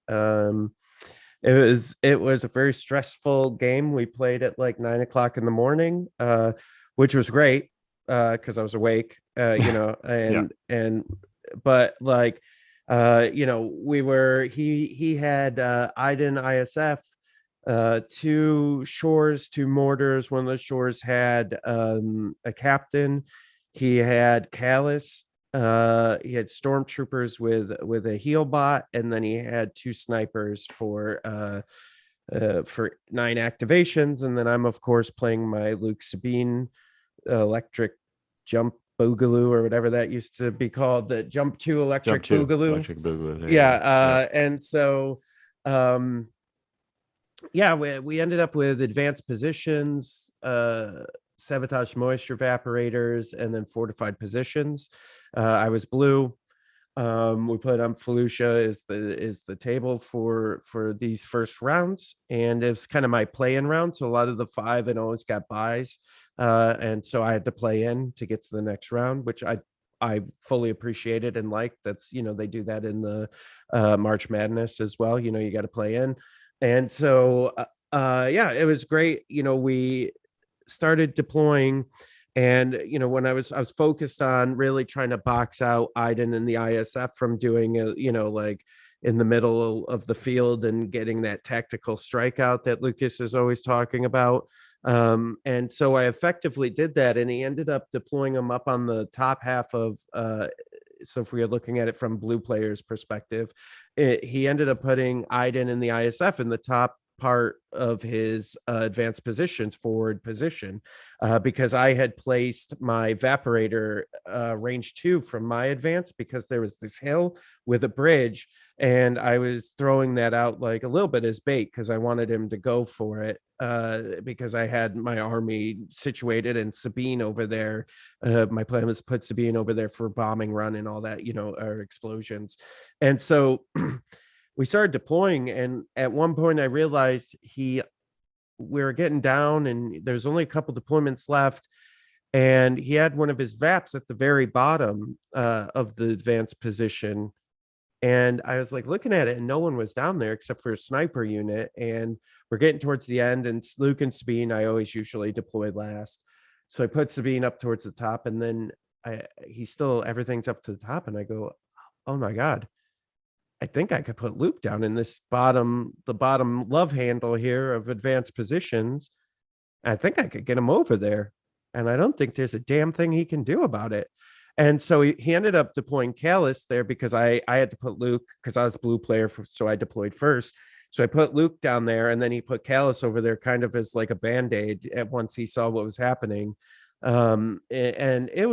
it was a very stressful game. We played at like 9 o'clock in the morning, which was great because I was awake, and but like he had Iden ISF, two shores, two mortars. One of the shores had a captain. He had Callus. He had stormtroopers with a heal bot, and then he had two snipers for 9 activations. And then I'm of course playing my Luke Sabine electric jump boogaloo, or whatever that used to be called, the jump 2 electric boogaloo. Electric boogaloo. There you Yeah, go. and so we ended up with advanced positions, sabotage moisture evaporators, and then fortified positions. I was blue. We put on Felucia is the table for these first rounds, and it's kind of my play-in round. So a lot of the 5 and always got buys, and so I had to play in to get to the next round, which I fully appreciated and liked. That's they do that in the March Madness as well. You got to play in, and so it was great. We started deploying, and when I was focused on really trying to box out Iden and the ISF from doing like in the middle of the field and getting that tactical strikeout that Lucas is always talking about. And so I effectively did that, and he ended up deploying him up on the top half of so if we are looking at it from blue players perspective, he ended up putting Iden and the ISF in the top part of his advanced positions, forward position, because I had placed my evaporator range 2 from my advance, because there was this hill with a bridge, and I was throwing that out like a little bit as bait because I wanted him to go for it, because I had my army situated and Sabine over there. My plan was to put Sabine over there for bombing run and all that, or explosions. And so we started deploying, and at one point I realized we were getting down and there's only a couple deployments left, and he had one of his VAPs at the very bottom of the advanced position. And I was like looking at it, and no one was down there except for a sniper unit. And we're getting towards the end, and Luke and Sabine I always usually deploy last, so I put Sabine up towards the top, and then everything's up to the top, and I go, oh my god, I think I could put Luke down in the bottom love handle here of advanced positions. I think I could get him over there, and I don't think there's a damn thing he can do about it. And so he ended up deploying Callus there, because I had to put Luke, because I was the blue player, so I deployed first. So I put Luke down there, and then he put Callus over there kind of as like a band-aid at once he saw what was happening. And it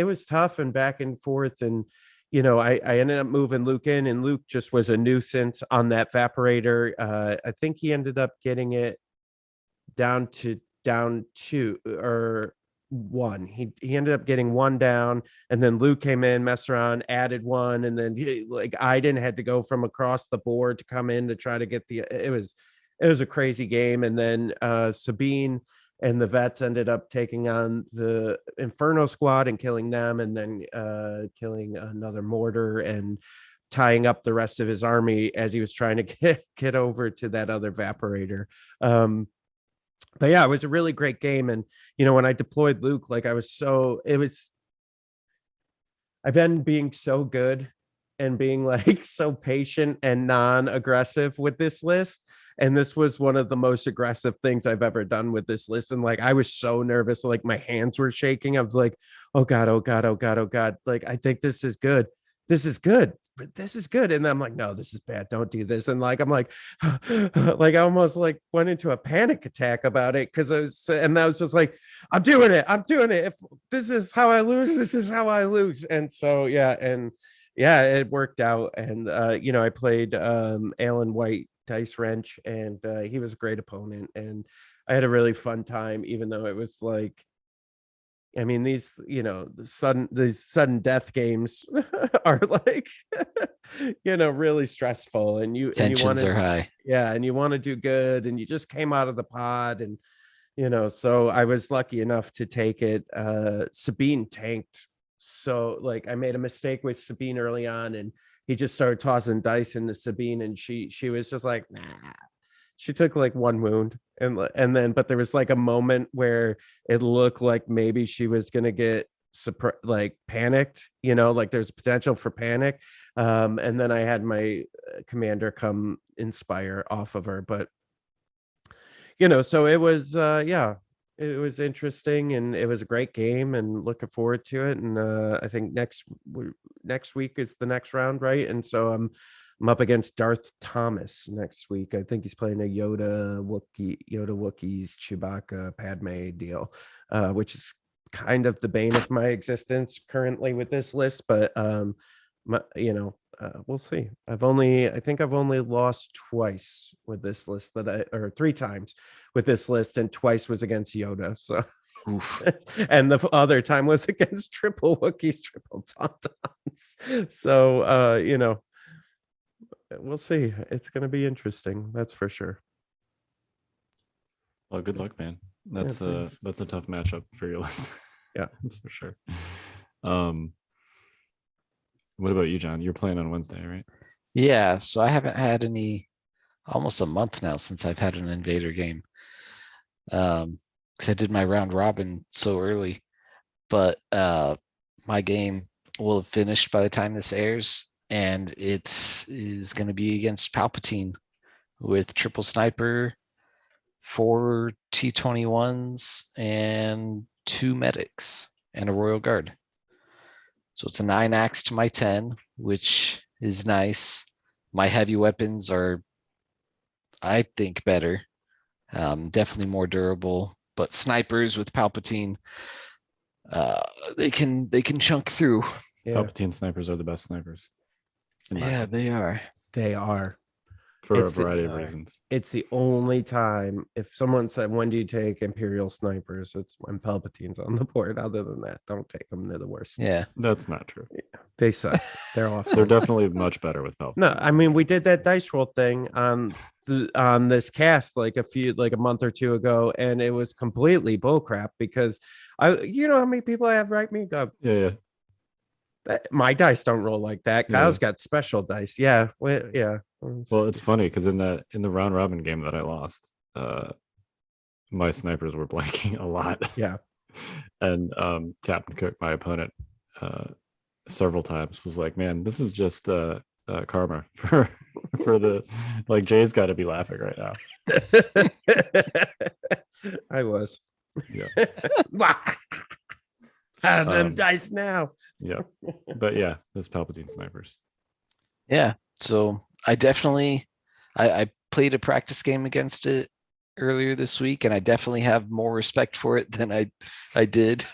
was tough and back and forth, and I ended up moving Luke in, and Luke just was a nuisance on that evaporator. I think he ended up getting it down to 2 or 1. He ended up getting 1 down, and then Luke came in, messed around, added 1, and then Iden had to go from across the board to come in to try to get it was a crazy game. And then Sabine and the vets ended up taking on the Inferno squad and killing them, and then killing another mortar and tying up the rest of his army as he was trying to get over to that other evaporator. But yeah, it was a really great game. And when I deployed Luke, like I've been being so good and being like so patient and non-aggressive with this list, and this was one of the most aggressive things I've ever done with this list. And like I was so nervous, like my hands were shaking. I was like, oh god, oh god, oh god, oh god, like I think this is good, but this is good. And I'm like, no, this is bad, don't do this. And like I'm like like I almost like went into a panic attack about it, because I was just like, I'm doing it, if this is how I lose, this is how I lose. And so it worked out. And I played Alan White Dice Wrench, and he was a great opponent, and I had a really fun time, even though it was like, I mean, these the sudden death games are like really stressful, and you Tensions are high. and you want to do good, and you just came out of the pod, and so I was lucky enough to take it. Sabine tanked, so like I made a mistake with Sabine early on, and he just started tossing dice into Sabine, and she was just like, nah. she took like one wound, and then but there was like a moment where it looked like maybe she was gonna get like panicked, like there's potential for panic. And then I had my commander come inspire off of her, but so it was it was interesting, and it was a great game, and looking forward to it. And I think next week is the next round, right? And so I'm up against Darth Thomas next week. I think he's playing a Yoda Wookiees Chewbacca Padme deal, which is kind of the bane of my existence currently with this list. But we'll see. I think I've only lost twice with this list, or 3 times with this list, and twice was against Yoda. So, and the other time was against triple Wookiees, triple Tauntauns. So, we'll see. It's going to be interesting. That's for sure. Well, good luck, man. That's a tough matchup for your list. Yeah, that's for sure. What about you, John? You're playing on Wednesday, right? Yeah, so I haven't had almost a month now since I've had an Invader game. Because I did my round robin so early. But my game will have finished by the time this airs, and it is going to be against Palpatine with triple sniper, 4 T-21s, and 2 medics, and a Royal Guard. So it's a 9 axe to my 10, which is nice. My heavy weapons are, I think, better. Definitely more durable. But snipers with Palpatine, they can chunk through. Yeah. Palpatine snipers are the best snipers. Yeah, they are. They are. For a variety of reasons. It's the only time, if someone said, when do you take Imperial snipers, it's when Palpatine's on the board. Other than that, don't take them. They're the worst. Yeah. That's not true. Yeah, they suck. They're awful. They're definitely much better with Palpatine. No, I mean, we did that dice roll thing on this cast like a month or 2 ago, and it was completely bullcrap because how many people I have write me go, Yeah. My dice don't roll like that. Kyle's got special dice. Yeah. Yeah. Well, it's funny because in the round robin game that I lost, my snipers were blanking a lot. Yeah. And Captain Cook, my opponent, several times was like, "Man, this is just karma for the like." Jay's got to be laughing right now. I was. Yeah. Have them dice now. Yeah, but yeah, those Palpatine snipers. Yeah, so I definitely I played a practice game against it earlier this week, and I definitely have more respect for it than I did.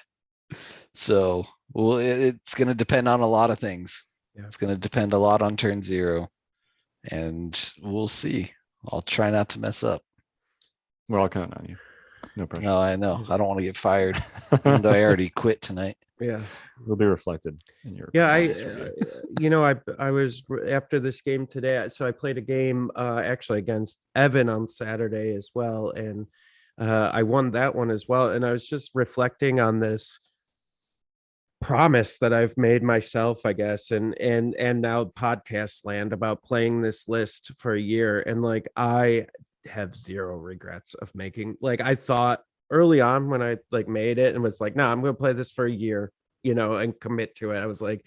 So, well, it's going to depend on a lot of things. Yeah. It's going to depend a lot on turn 0, and we'll see. I'll try not to mess up. We're all counting on you. No pressure. No, I know. I don't want to get fired, even though I already quit tonight. Yeah, will be reflected in your. Yeah, I was after this game today. So I played a game actually against Evan on Saturday as well, and I won that one as well. And I was just reflecting on this promise that I've made myself, I guess, and now podcast land about playing this list for a year, and like I have zero regrets of making. Like I thought early on when I like made it and was like, no, I'm going to play this for a year, and commit to it. I was like,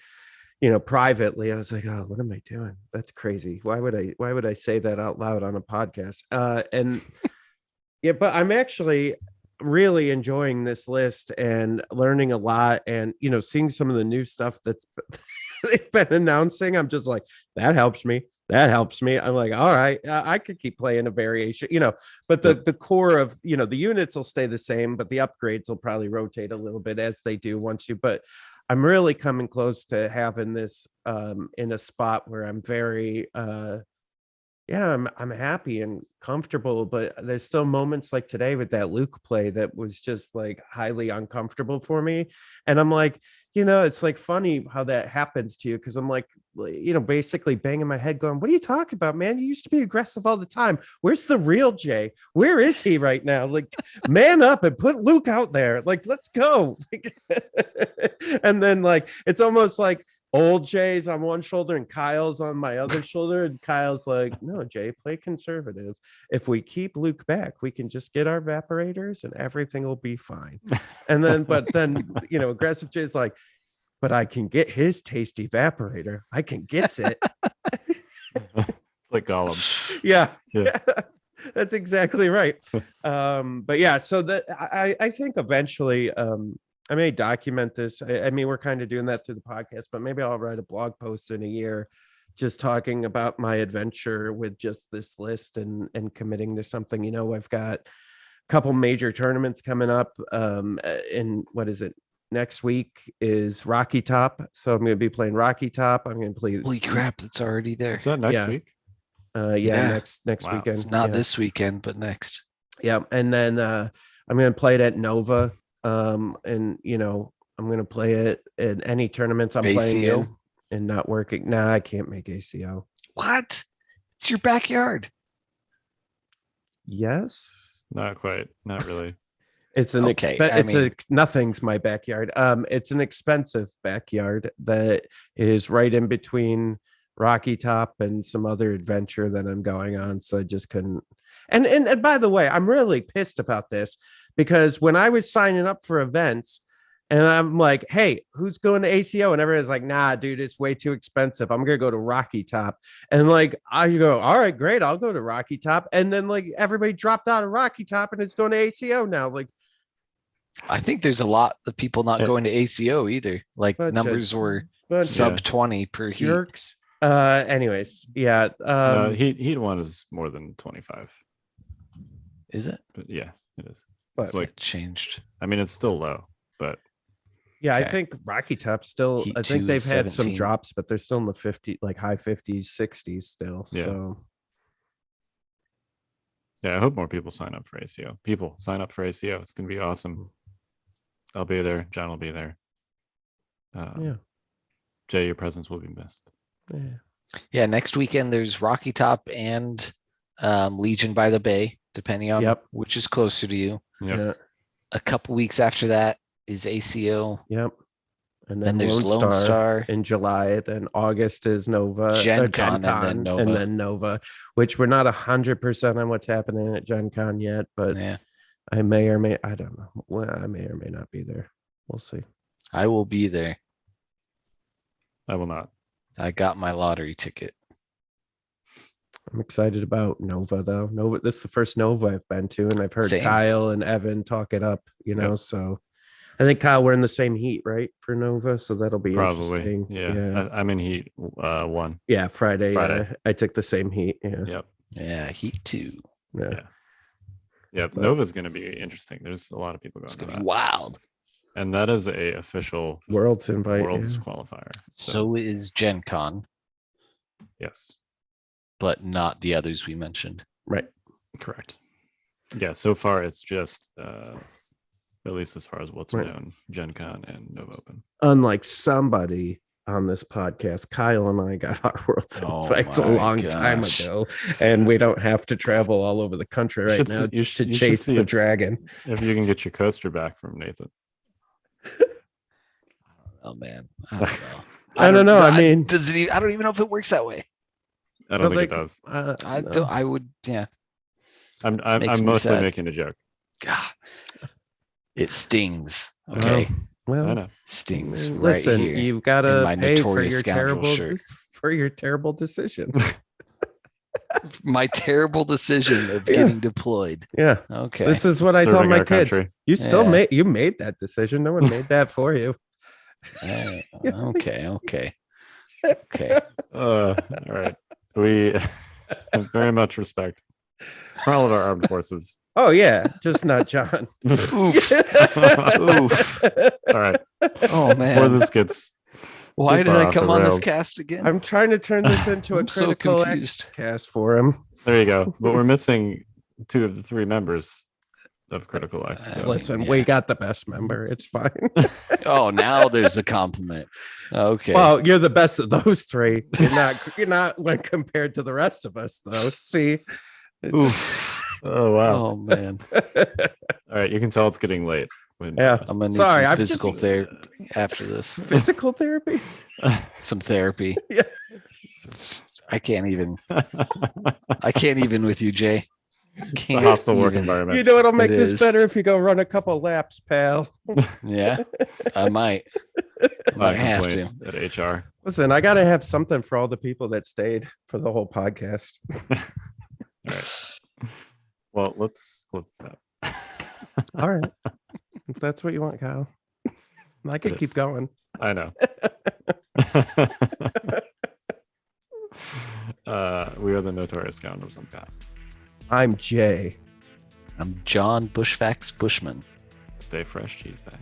privately, I was like, oh, what am I doing? That's crazy. Why would I say that out loud on a podcast? And yeah, but I'm actually really enjoying this list and learning a lot, and seeing some of the new stuff that they've been announcing. I'm just like, that helps me. I'm like, all right, I could keep playing a variation, but the core of, the units will stay the same, but the upgrades will probably rotate a little bit as they do once you, but I'm really coming close to having this in a spot where I'm very, I'm happy and comfortable, but there's still moments like today with that Luke play that was just like highly uncomfortable for me. And I'm like, it's like funny how that happens to you. Cause I'm like, basically banging my head going, what are you talking about, man? You used to be aggressive all the time. Where's the real Jay? Where is he right now? Like, man up and put Luke out there. Like, let's go. And then like, it's almost like old Jay's on one shoulder and Kyle's on my other shoulder. And Kyle's like, no, Jay, play conservative. If we keep Luke back, we can just get our evaporators and everything will be fine. And then, aggressive Jay's like, but I can get his tasty evaporator. I can get it. Like Gollum. Yeah. Yeah. That's exactly right. But yeah, so that I think eventually I may document this. I mean, we're kind of doing that through the podcast, but maybe I'll write a blog post in a year just talking about my adventure with just this list and committing to something. You know, I've got a couple major tournaments coming up. In what is it? Next week is Rocky Top. So I'm going to be playing Rocky Top. I'm going to play. Holy crap, it's already there. Is that next week? Next Wow. weekend. It's not this weekend, but next. Yeah. And then I'm going to play it at Nova. And I'm going to play it in any tournaments I'm playing in and not working. Nah, I can't make ACO. What? It's your backyard. Yes. Not quite. Not really. It's an nothing's my backyard. It's an expensive backyard that is right in between Rocky Top and some other adventure that I'm going on. So I just couldn't. And by the way, I'm really pissed about this because when I was signing up for events and I'm like, hey, who's going to ACO? And everybody's like, nah, dude, it's way too expensive. I'm going to go to Rocky Top. And like, I go, all right, great. I'll go to Rocky Top. And then like everybody dropped out of Rocky Top and it's going to ACO now. Like, I think there's a lot of people not going to ACO either. Like numbers were sub 20 per heat. Jerks. Anyways, yeah. Heat one is more than 25. Is it? But yeah, it is. But It's like It changed. I mean, it's still low, but yeah, Okay. I think Rocky Top still. Heat I think 2 they've is had some 17. drops, but they're still in the 50, like high 50s, 60s still. Yeah. So yeah, I hope more people sign up for ACO. People sign up for ACO. It's gonna be awesome. I'll be there. John will be there. yeah. Jay, your presence will be missed. Yeah. Yeah, next weekend there's Rocky Top and Legion by the Bay, depending on Yep. which is closer to you. Yep. Yeah. A couple weeks after that is ACO. Yep. And Then then there's Lone Star Star. in July. Then August is Nova, Gen Gen Con, and then Nova. which we're not 100% on what's happening at Gen Con yet, but Yeah, I may or may, I don't know. Well, I may or may not be there. We'll see. I will be there. I will not. I got my lottery ticket. I'm excited about Nova though. Nova, this is the first Nova I've been to, and I've heard Same. Kyle and Evan talk it up, Yep. so I think Kyle, we're in the same heat, right? For Nova. So that'll be Probably. interesting. Yeah. I'm in heat one. Yeah, Friday. Friday. I took the same heat. Yeah. Yep. Yeah, Heat 2. Yeah. Yeah. Yeah. But- Nova's gonna be interesting. There's a lot of people going It's to gonna that. be wild. And that is a official World's invite. Worlds yeah. qualifier. So is Gen Con, yes, but not the others we mentioned. Right. correct. Yeah, so far it's just at least as far as what's Right. known, Gen Con and Nova Open. Unlike somebody on this podcast, Kyle and I got our World's Oh invites a my long time gosh. ago, and we don't have to travel all over the country right should now see- you to should chase see the it. dragon. If you can get your coaster back from Nathan. Oh man, I don't know. I don't know. I mean, does it? I don't even know if it works that way. I don't think it does. I no. don't. I would. Yeah. I'm Makes me mostly sad. making a joke. God, it stings. Okay, Well, I know. stings right listen, here. you've got to my pay for Notorious your Scoundrels terrible decision. My terrible decision of Yeah. getting deployed. Yeah. Okay. This is what I tell Serving my our kids. country. You still Yeah. made that decision. No one made that for you. Okay. Okay. All right. We very much respect for all of our armed forces. Oh yeah, just not John. Oof. Oof. All right. Oh Before man. this gets Why too did far I off come the on this rails. cast again? I'm trying to turn this into a I'm so critical confused. X cast for him. there you go. But we're missing 2 of the 3 members of Critical X. So. Listen, yeah. we got the best member. It's fine. Oh, now there's a compliment. Okay. Well, you're the best of those 3. You're not when compared to the rest of us, though. See. It's- Oof. Oh wow. Oh man. All right, you can tell it's getting late. Yeah. I'm gonna need Sorry, some I'm physical just- therapy after this. Physical therapy? Some therapy. Yeah. I can't even with you, Jay. It's a Can't hostile work even. environment. You know what'll make It this is. better if you go run a couple laps, pal. Yeah, I might. Not Might have to. complaint at HR. Listen, I gotta have something for all the people that stayed for the whole podcast. All right. Well, let's All right. If that's what you want, Kyle. I could It keep is. going. I know. We are the Notorious Scoundrels. I'm Kyle. I'm Jay. I'm John Bushfax Bushman. Stay fresh, cheese bags.